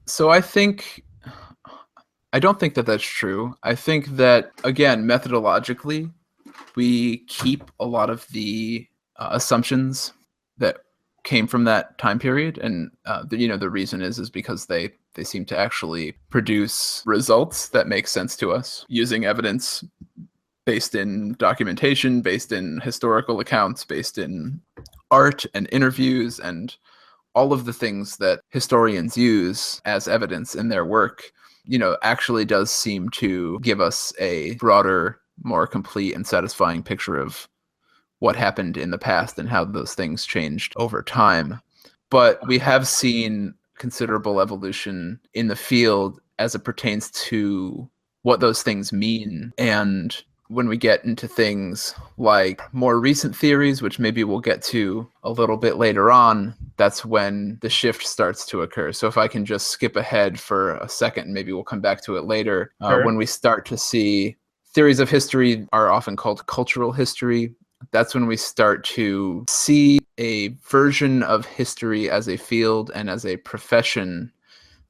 So I don't think that that's true. I think that, again, methodologically, we keep a lot of the assumptions that came from that time period, and the reason is because they seem to actually produce results that make sense to us using evidence based in documentation, based in historical accounts, based in art and interviews, and all of the things that historians use as evidence in their work, actually does seem to give us a broader, more complete and satisfying picture of what happened in the past and how those things changed over time. But we have seen considerable evolution in the field as it pertains to what those things mean. And when we get into things like more recent theories, which maybe we'll get to a little bit later on, that's when the shift starts to occur. So if I can just skip ahead for a second, maybe we'll come back to it later. Sure. When we start to see theories of history are often called cultural history. That's when we start to see a version of history as a field and as a profession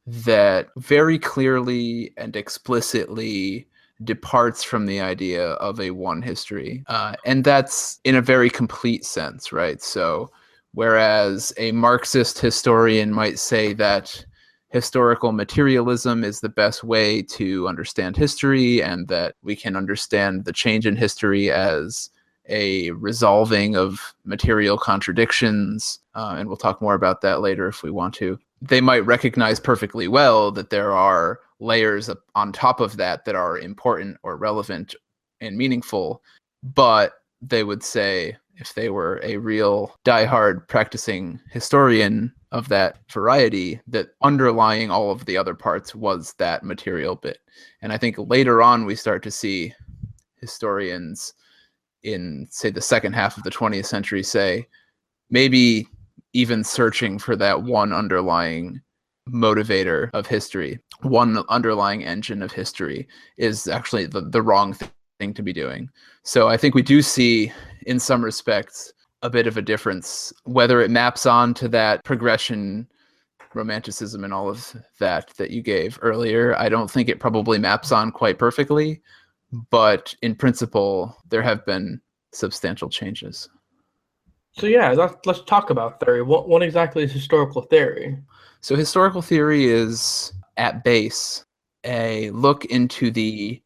that very clearly and explicitly departs from the idea of a one history. And that's in a very complete sense, right? So whereas a Marxist historian might say that historical materialism is the best way to understand history, and that we can understand the change in history as a resolving of material contradictions, and we'll talk more about that later if we want to. They might recognize perfectly well that there are layers on top of that that are important or relevant and meaningful, but they would say, if they were a real diehard practicing historian of that variety, that underlying all of the other parts was that material bit. And I think later on we start to see historians in, say, the second half of the 20th century say, maybe even searching for that one underlying motivator of history, one underlying engine of history, is actually the wrong thing to be doing. So I think we do see, in some respects, a bit of a difference, whether it maps on to that progression, romanticism, and all of that you gave earlier. I don't think it probably maps on quite perfectly, but in principle, there have been substantial changes. So yeah, let's talk about theory. What exactly is historical theory? So historical theory is, at base, a look into the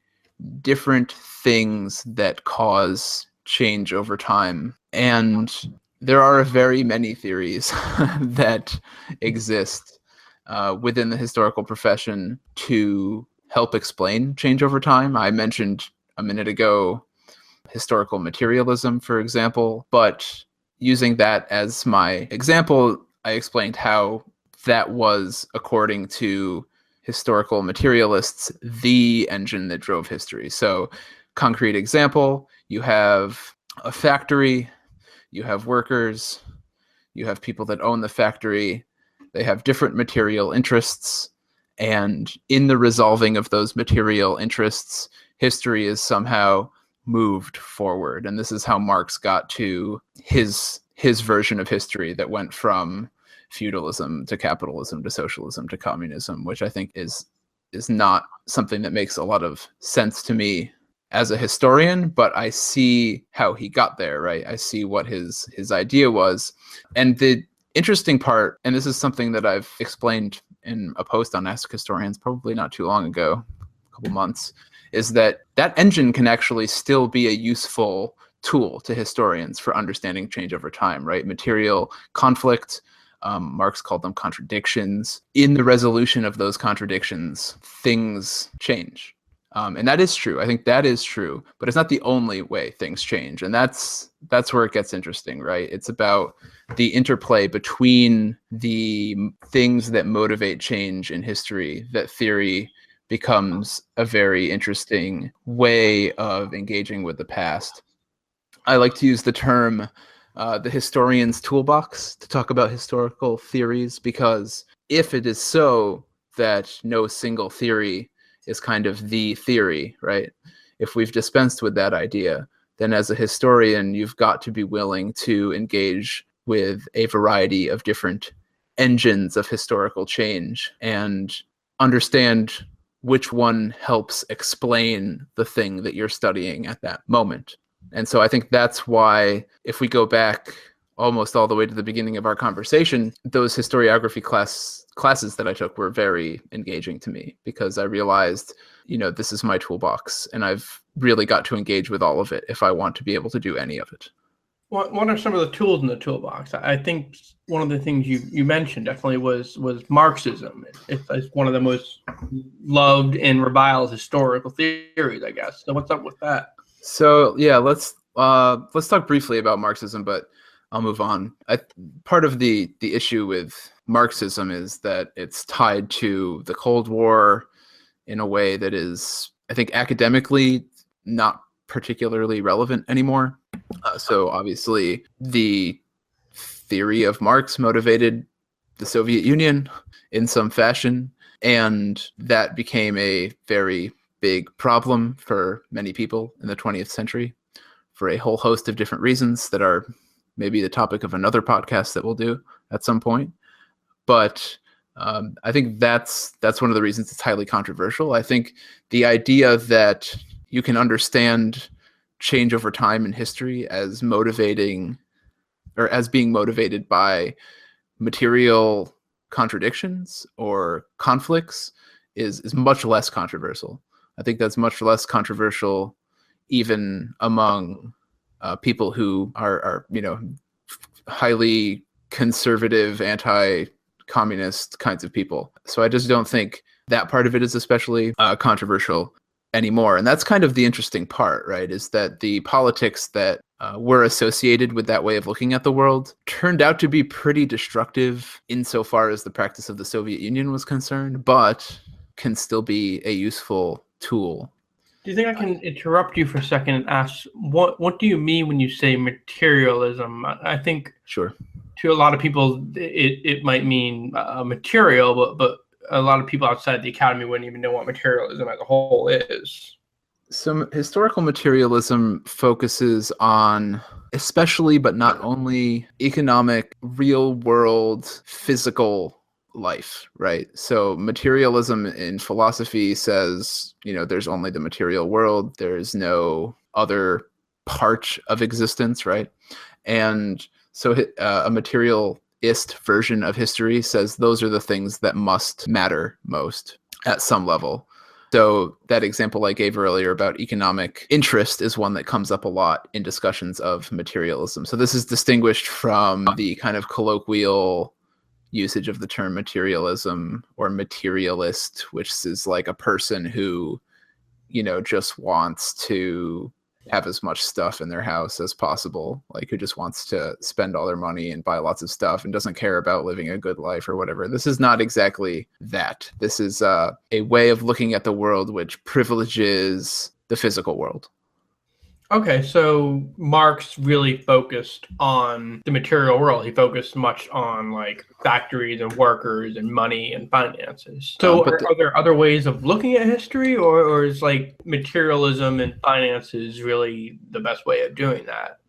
different things that cause change over time. And there are very many theories that exist within the historical profession to help explain change over time. I mentioned a minute ago historical materialism, for example, but using that as my example, I explained how that was, according to historical materialists, the engine that drove history. So, concrete example, you have a factory, you have workers, you have people that own the factory, they have different material interests, and in the resolving of those material interests, history is somehow moved forward. And this is how Marx got to his version of history that went from feudalism to capitalism to socialism to communism, which I think is not something that makes a lot of sense to me as a historian, but I see how he got there, right? I see what his idea was. And the interesting part, and this is something that I've explained in a post on Ask Historians probably not too long ago, a couple months, is that engine can actually still be a useful tool to historians for understanding change over time, right? Material conflict, Marx called them contradictions. In the resolution of those contradictions, things change. And that is true. I think that is true, but it's not the only way things change. And that's where it gets interesting, right? It's about the interplay between the things that motivate change in history, that theory becomes a very interesting way of engaging with the past. I like to use the term the historian's toolbox to talk about historical theories, because if it is so that no single theory is kind of the theory, right? If we've dispensed with that idea, then as a historian, you've got to be willing to engage with a variety of different engines of historical change and understand which one helps explain the thing that you're studying at that moment. And so I think that's why, if we go back almost all the way to the beginning of our conversation, those historiography classes that I took were very engaging to me, because I realized, this is my toolbox, and I've really got to engage with all of it if I want to be able to do any of it. What are some of the tools in the toolbox? I think one of the things you mentioned definitely was Marxism. It's one of the most loved and reviled historical theories, I guess. So what's up with that? So yeah, let's talk briefly about Marxism, but I'll move on. Part of the issue with Marxism is that it's tied to the Cold War in a way that is, I think, academically not particularly relevant anymore. So obviously, the theory of Marx motivated the Soviet Union in some fashion, and that became a very big problem for many people in the 20th century for a whole host of different reasons that are maybe the topic of another podcast that we'll do at some point. But I think that's one of the reasons it's highly controversial. I think the idea that you can understand change over time in history as motivating, or as being motivated by material contradictions or conflicts is much less controversial. I think that's much less controversial even among people who are highly conservative, anti-communist kinds of people. So I just don't think that part of it is especially controversial anymore. And that's kind of the interesting part, right? Is that the politics that were associated with that way of looking at the world turned out to be pretty destructive insofar as the practice of the Soviet Union was concerned, but can still be a useful tool. Do you think I can interrupt you for a second and ask, what do you mean when you say materialism? I think Sure. To a lot of people, it might mean material, but a lot of people outside the academy wouldn't even know what materialism as a whole is. So historical materialism focuses on, especially but not only, economic, real world, physical life, right? So materialism in philosophy says, there's only the material world. There's no other part of existence, right? And so a materialist version of history says those are the things that must matter most at some level. So that example I gave earlier about economic interest is one that comes up a lot in discussions of materialism. So this is distinguished from the kind of colloquial usage of the term materialism or materialist, which is like a person who, just wants to have as much stuff in their house as possible, like who just wants to spend all their money and buy lots of stuff and doesn't care about living a good life or whatever. This is not exactly that. This is a way of looking at the world which privileges the physical world. Okay, so Marx really focused on the material world. He focused much on like factories and workers and money and finances. So are there other ways of looking at history, or is like materialism and finances really the best way of doing that?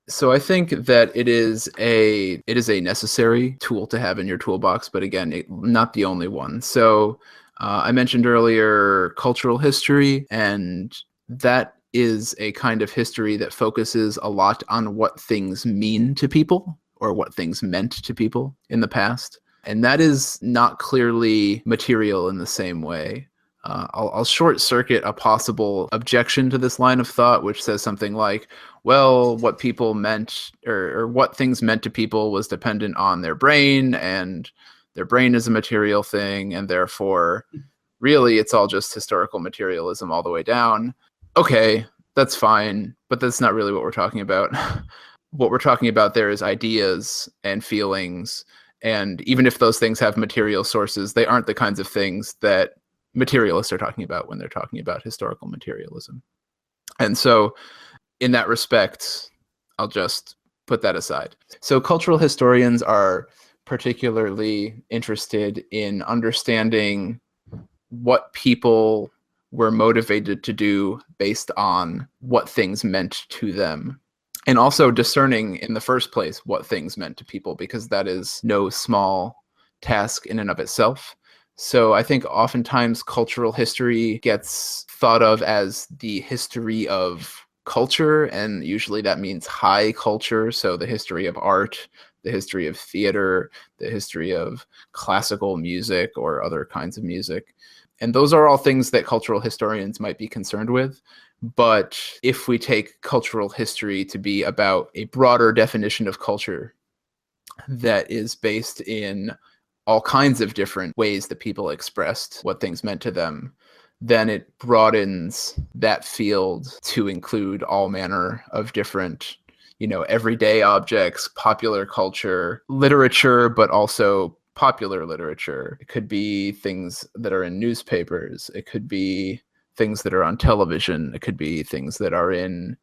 So I think that it is a necessary tool to have in your toolbox, but again, not the only one. So I mentioned earlier cultural history, and that is a kind of history that focuses a lot on what things mean to people or what things meant to people in the past. And that is not clearly material in the same way. I'll short circuit a possible objection to this line of thought, which says something like, well, what people meant or what things meant to people was dependent on their brain, and their brain is a material thing, and therefore really it's all just historical materialism all the way down. Okay, that's fine, but that's not really what we're talking about. What we're talking about there is ideas and feelings, and even if those things have material sources, they aren't the kinds of things that materialists are talking about when they're talking about historical materialism. And so in that respect, I'll just put that aside. So cultural historians are particularly interested in understanding what people were motivated to do based on what things meant to them. And also discerning in the first place what things meant to people, because that is no small task in and of itself. So I think oftentimes cultural history gets thought of as the history of culture, and usually that means high culture. So the history of art, the history of theater, the history of classical music or other kinds of music. And those are all things that cultural historians might be concerned with. But if we take cultural history to be about a broader definition of culture that is based in all kinds of different ways that people expressed what things meant to them, then it broadens that field to include all manner of different, everyday objects, popular culture, literature, but also popular literature. It could be things that are in newspapers. It could be things that are on television. It could be things that are in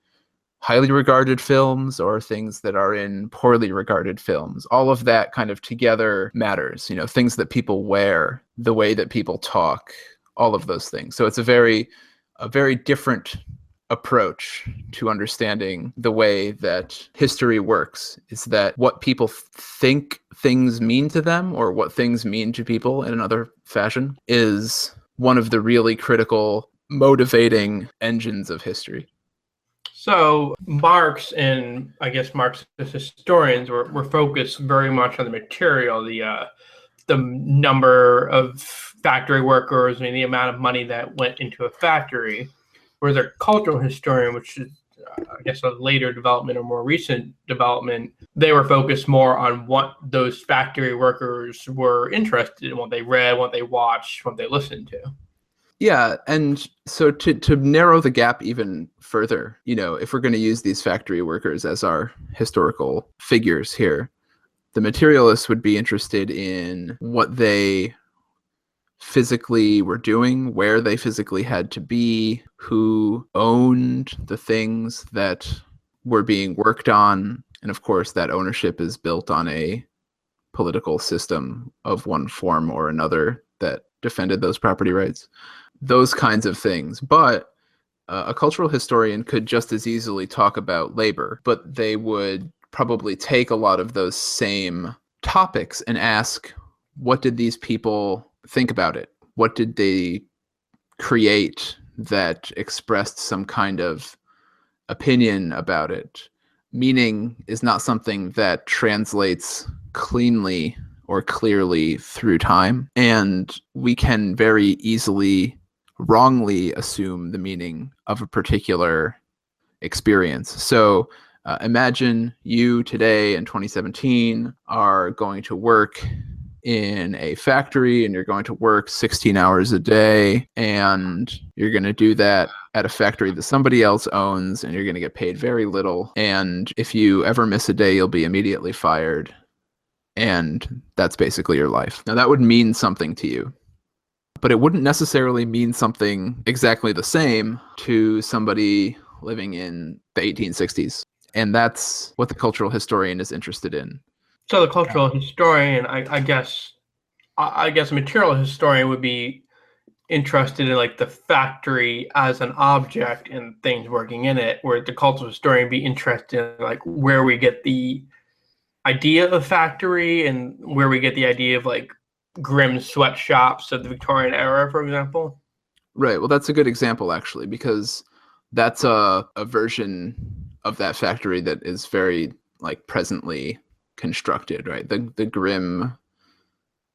highly regarded films or things that are in poorly regarded films. All of that kind of together matters, things that people wear, the way that people talk, all of those things. So it's a very different approach to understanding the way that history works, is that what people think things mean to them, or what things mean to people in another fashion, is one of the really critical motivating engines of history. So Marx and I guess Marxist historians were focused very much on the material, the number of factory workers and the amount of money that went into a factory. Whereas a cultural historian, which is, I guess, a later development or more recent development, they were focused more on what those factory workers were interested in, what they read, what they watched, what they listened to. Yeah, and so to narrow the gap even further, if we're going to use these factory workers as our historical figures here, the materialists would be interested in what they physically were doing, where they physically had to be, who owned the things that were being worked on. And of course, that ownership is built on a political system of one form or another that defended those property rights, those kinds of things. But a cultural historian could just as easily talk about labor, but they would probably take a lot of those same topics and ask, what did these people think about it? What did they create that expressed some kind of opinion about it? Meaning is not something that translates cleanly or clearly through time, and we can very easily wrongly assume the meaning of a particular experience. So imagine you today in 2017 are going to work in a factory, and you're going to work 16 hours a day, and you're going to do that at a factory that somebody else owns, and you're going to get paid very little. And if you ever miss a day, you'll be immediately fired. And that's basically your life. Now, that would mean something to you, but it wouldn't necessarily mean something exactly the same to somebody living in the 1860s. And that's what the cultural historian is interested in. So the cultural historian, I guess a material historian would be interested in like the factory as an object and things working in it, where the cultural historian would be interested in like where we get the idea of factory and where we get the idea of like grim sweatshops of the Victorian era, for example. Right. Well, that's a good example, actually, because that's a version of that factory that is very like presently constructed, right? The grim,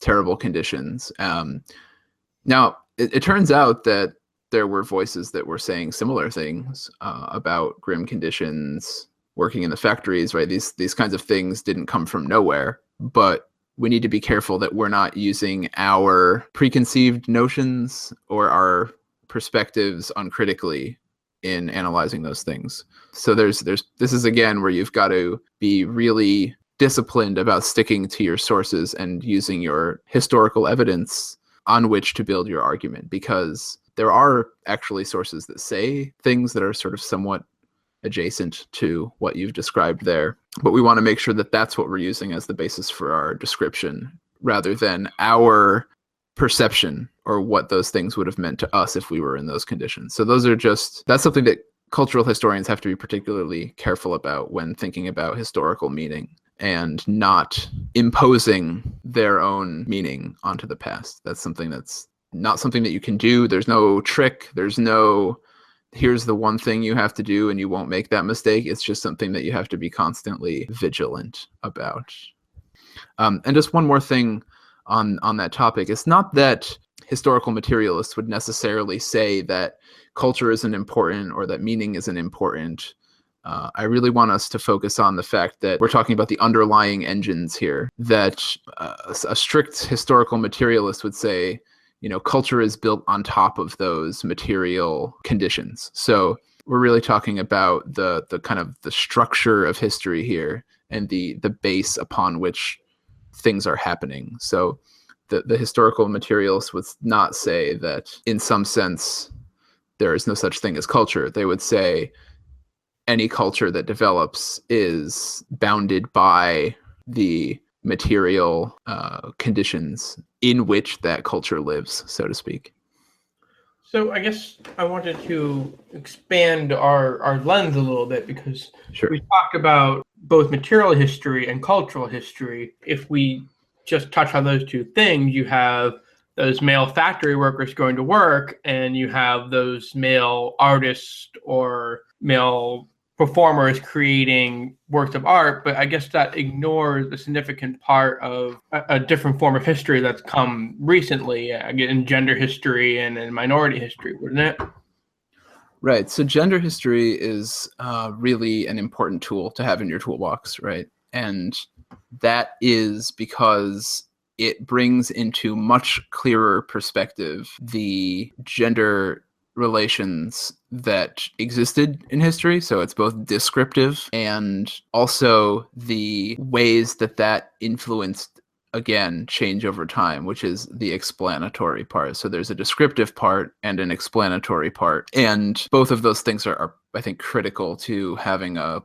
terrible conditions. Now, it turns out that there were voices that were saying similar things about grim conditions working in the factories, right? These kinds of things didn't come from nowhere, but we need to be careful that we're not using our preconceived notions or our perspectives uncritically in analyzing those things. So this is again where you've got to be really disciplined about sticking to your sources and using your historical evidence on which to build your argument, because there are actually sources that say things that are sort of somewhat adjacent to what you've described there. but we want to make sure that that's what we're using as the basis for our description, rather than our perception or what those things would have meant to us if we were in those conditions. So that's something that cultural historians have to be particularly careful about when thinking about historical meaning, and not imposing their own meaning onto the past. That's not something that you can do. There's no trick. There's no, here's the one thing you have to do and you won't make that mistake. It's just something that you have to be constantly vigilant about. And just one more thing on that topic. It's not that historical materialists would necessarily say that culture isn't important or that meaning isn't important. I really want us to focus on the fact that we're talking about the underlying engines here, that a strict historical materialist would say, culture is built on top of those material conditions. So we're really talking about the kind of the structure of history here and the base upon which things are happening. So the historical materialist would not say that in some sense there is no such thing as culture. They would say any culture that develops is bounded by the material conditions in which that culture lives, so to speak. So I guess I wanted to expand our lens a little bit, because Sure. we talked about both material history and cultural history. If we just touch on those two things, you have those male factory workers going to work, and you have those male artists or male performers creating works of art. But I guess that ignores a significant part of a different form of history that's come recently, in gender history and in minority history, wouldn't it? Right. So gender history is really an important tool to have in your toolbox, right? And that is because it brings into much clearer perspective the gender relations that existed in history. So it's both descriptive and also the ways that influenced, again, change over time, which is the explanatory part. So there's a descriptive part and an explanatory part. And both of those things are I think, critical to having a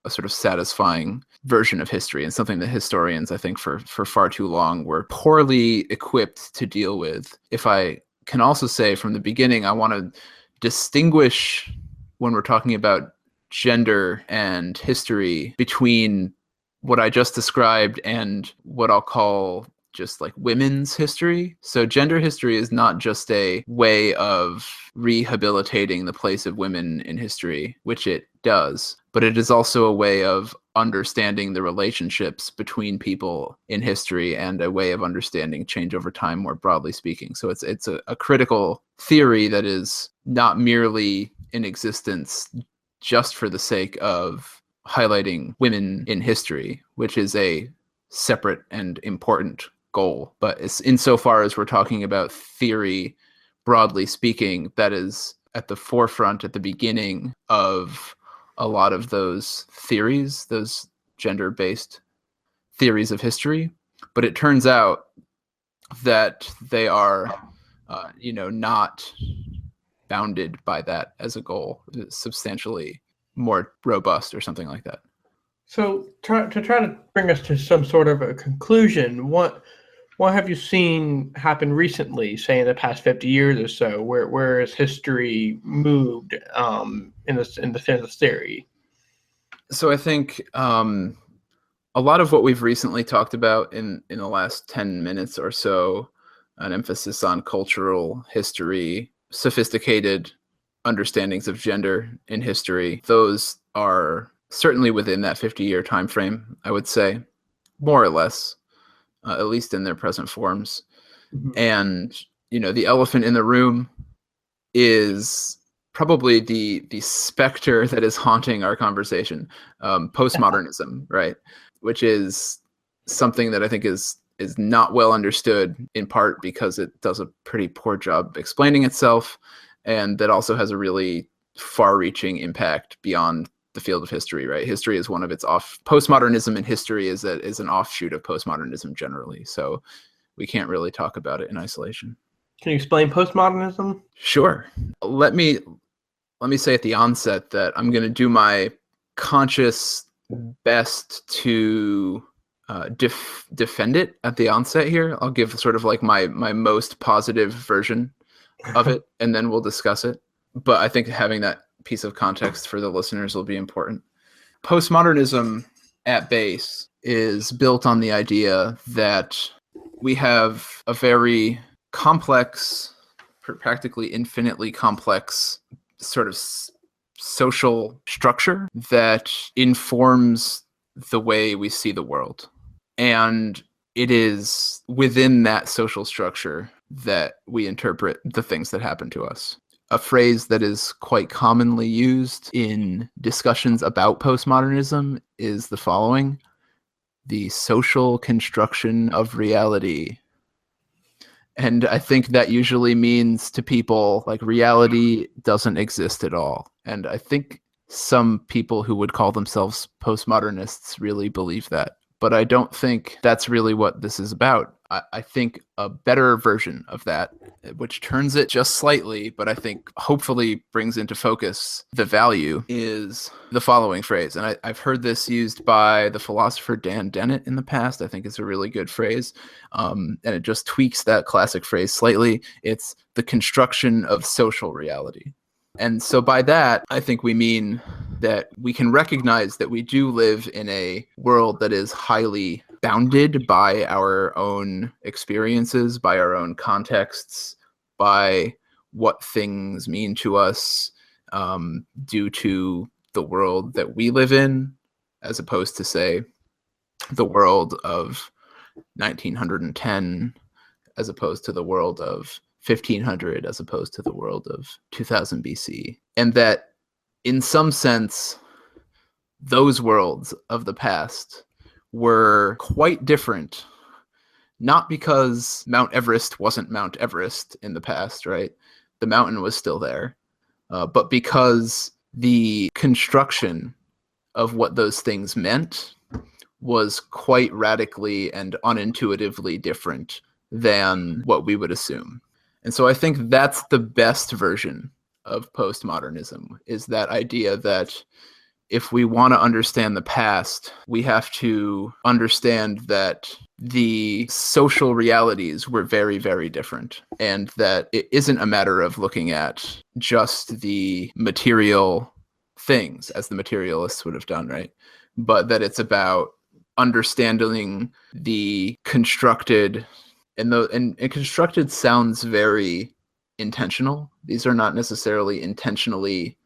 sort of satisfying version of history, and something that historians, I think, for far too long were poorly equipped to deal with. If I can also say from the beginning, I want to distinguish, when we're talking about gender and history, between what I just described and what I'll call just like women's history. So gender history is not just a way of rehabilitating the place of women in history, which it does, but it is also a way of understanding the relationships between people in history and a way of understanding change over time, more broadly speaking. So it's a critical theory that is not merely in existence just for the sake of highlighting women in history, which is a separate and important goal. But it's insofar as we're talking about theory, broadly speaking, that is at the forefront, at the beginning of a lot of those theories, those gender-based theories of history. But it turns out that they are, not bounded by that as a goal. It's substantially more robust or something like that. So try to bring us to some sort of a conclusion, what have you seen happen recently, say in the past 50 years or so? Where has history moved in the sense of theory? So I think a lot of what we've recently talked about in the last 10 minutes or so, an emphasis on cultural history, sophisticated understandings of gender in history, those are certainly within that 50-year time frame, I would say, more or less, at least in their present forms. Mm-hmm. And, the elephant in the room is probably the specter that is haunting our conversation, postmodernism, right? Which is something that I think is not well understood, in part because it does a pretty poor job explaining itself, and that also has a really far-reaching impact beyond the field of history, right? History is one of its postmodernism in history is an offshoot of postmodernism generally. So we can't really talk about it in isolation. Can you explain postmodernism? Sure. Let me say at the onset that I'm going to do my conscious best to defend it at the onset here. I'll give sort of like my most positive version of it, and then we'll discuss it. But I think having that piece of context for the listeners will be important. Postmodernism at base is built on the idea that we have a very complex, practically infinitely complex sort of social structure that informs the way we see the world. And it is within that social structure that we interpret the things that happen to us. A phrase that is quite commonly used in discussions about postmodernism is the following: the social construction of reality. And I think that usually means to people like reality doesn't exist at all. And I think some people who would call themselves postmodernists really believe that. But I don't think that's really what this is about. I think a better version of that, which turns it just slightly, but I think hopefully brings into focus the value, is the following phrase. And I've heard this used by the philosopher Dan Dennett in the past. I think it's a really good phrase. And it just tweaks that classic phrase slightly. It's the construction of social reality. And so by that, I think we mean that we can recognize that we do live in a world that is highly bounded by our own experiences, by our own contexts, by what things mean to us due to the world that we live in, as opposed to, say, the world of 1910, as opposed to the world of 1500, as opposed to the world of 2000 BC. And that in some sense, those worlds of the past were quite different, not because Mount Everest wasn't Mount Everest in the past, right? The mountain was still there, but because the construction of what those things meant was quite radically and unintuitively different than what we would assume. And so I think that's the best version of postmodernism, is that idea that if we want to understand the past, we have to understand that the social realities were very, very different, and that it isn't a matter of looking at just the material things, as the materialists would have done, right? But that it's about understanding the constructed, and constructed sounds very intentional. These are not necessarily intentionally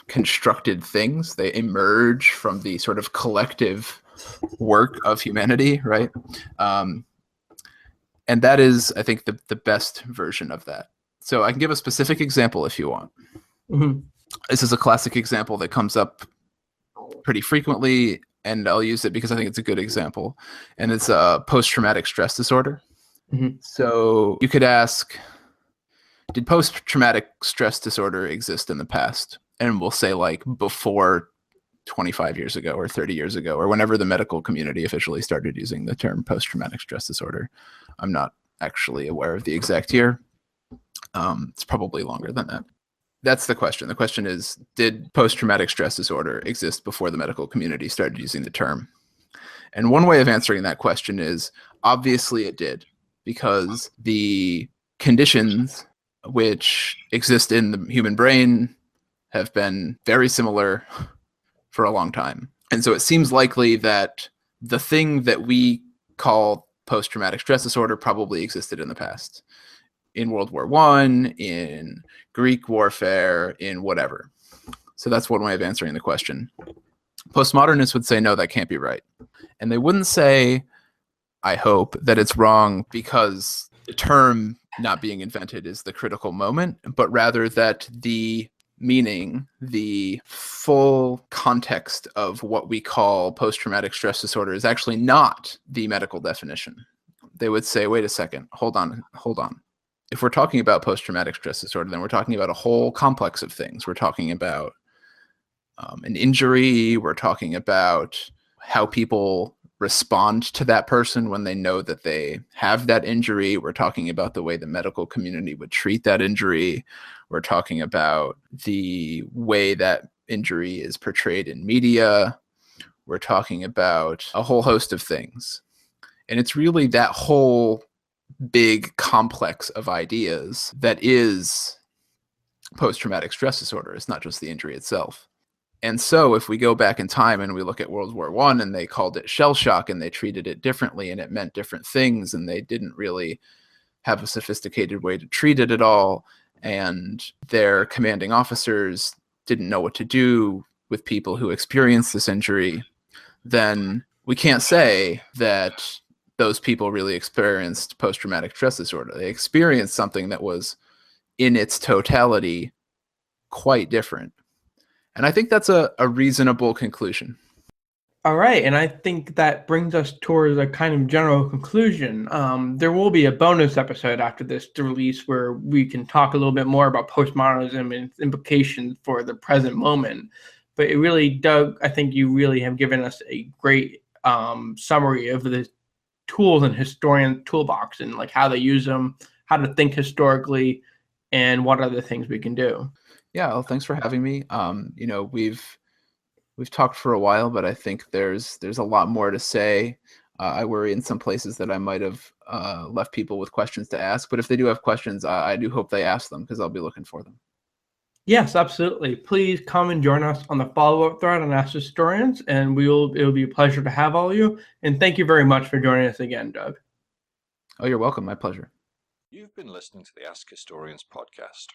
constructed things. They emerge from the sort of collective work of humanity, right? And that is, I think, the best version of that. So I can give a specific example if you want. Mm-hmm. This is a classic example that comes up pretty frequently, and I'll use it because I think it's a good example. And it's a post-traumatic stress disorder. Mm-hmm. So you could ask, did post-traumatic stress disorder exist in the past? And we'll say like before 25 years ago or 30 years ago, or whenever the medical community officially started using the term post-traumatic stress disorder. I'm not actually aware of the exact year. It's probably longer than that. That's the question. The question is, did post-traumatic stress disorder exist before the medical community started using the term? And one way of answering that question is, obviously it did, because the conditions which exist in the human brain have been very similar for a long time. And so it seems likely that the thing that we call post-traumatic stress disorder probably existed in the past. In World War I, in Greek warfare, in whatever. So that's one way of answering the question. Postmodernists would say, no, that can't be right. And they wouldn't say, I hope, that it's wrong because the term not being invented is the critical moment, but rather that the meaning, the full context of what we call post-traumatic stress disorder is actually not the medical definition. They would say, wait a second, hold on. If we're talking about post-traumatic stress disorder, then we're talking about a whole complex of things. We're talking about an injury. We're talking about how people respond to that person when they know that they have that injury. We're talking about the way the medical community would treat that injury. We're talking about the way that injury is portrayed in media. We're talking about a whole host of things. And it's really that whole big complex of ideas that is post-traumatic stress disorder. It's not just the injury itself. And so if we go back in time and we look at World War I, and they called it shell shock and they treated it differently and it meant different things, and they didn't really have a sophisticated way to treat it at all, and their commanding officers didn't know what to do with people who experienced this injury, then we can't say that those people really experienced post-traumatic stress disorder. They experienced something that was, in its totality, quite different. And I think that's a reasonable conclusion. All right, and I think that brings us towards a kind of general conclusion. There will be a bonus episode after this to release where we can talk a little bit more about postmodernism and its implications for the present moment. But it really, Doug, I think you really have given us a great summary of the tools in historian toolbox and like how they use them, how to think historically, and what other things we can do. Yeah, well, thanks for having me. We've talked for a while, but I think there's a lot more to say. I worry in some places that I might have left people with questions to ask, but if they do have questions, I do hope they ask them because I'll be looking for them. Yes, absolutely. Please come and join us on the follow-up thread on Ask Historians, and it'll be a pleasure to have all of you. And thank you very much for joining us again, Doug. Oh, you're welcome. My pleasure. You've been listening to the Ask Historians podcast.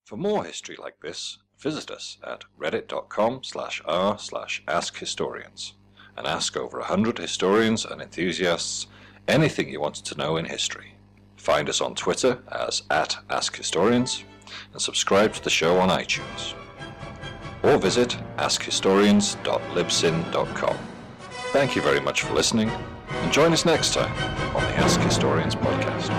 For more history like this, visit us at reddit.com/r/AskHistorians and ask over 100 historians and enthusiasts anything you wanted to know in history. Find us on Twitter as @AskHistorians and subscribe to the show on iTunes. Or visit askhistorians.libsyn.com. Thank you very much for listening, and join us next time on the Ask Historians podcast.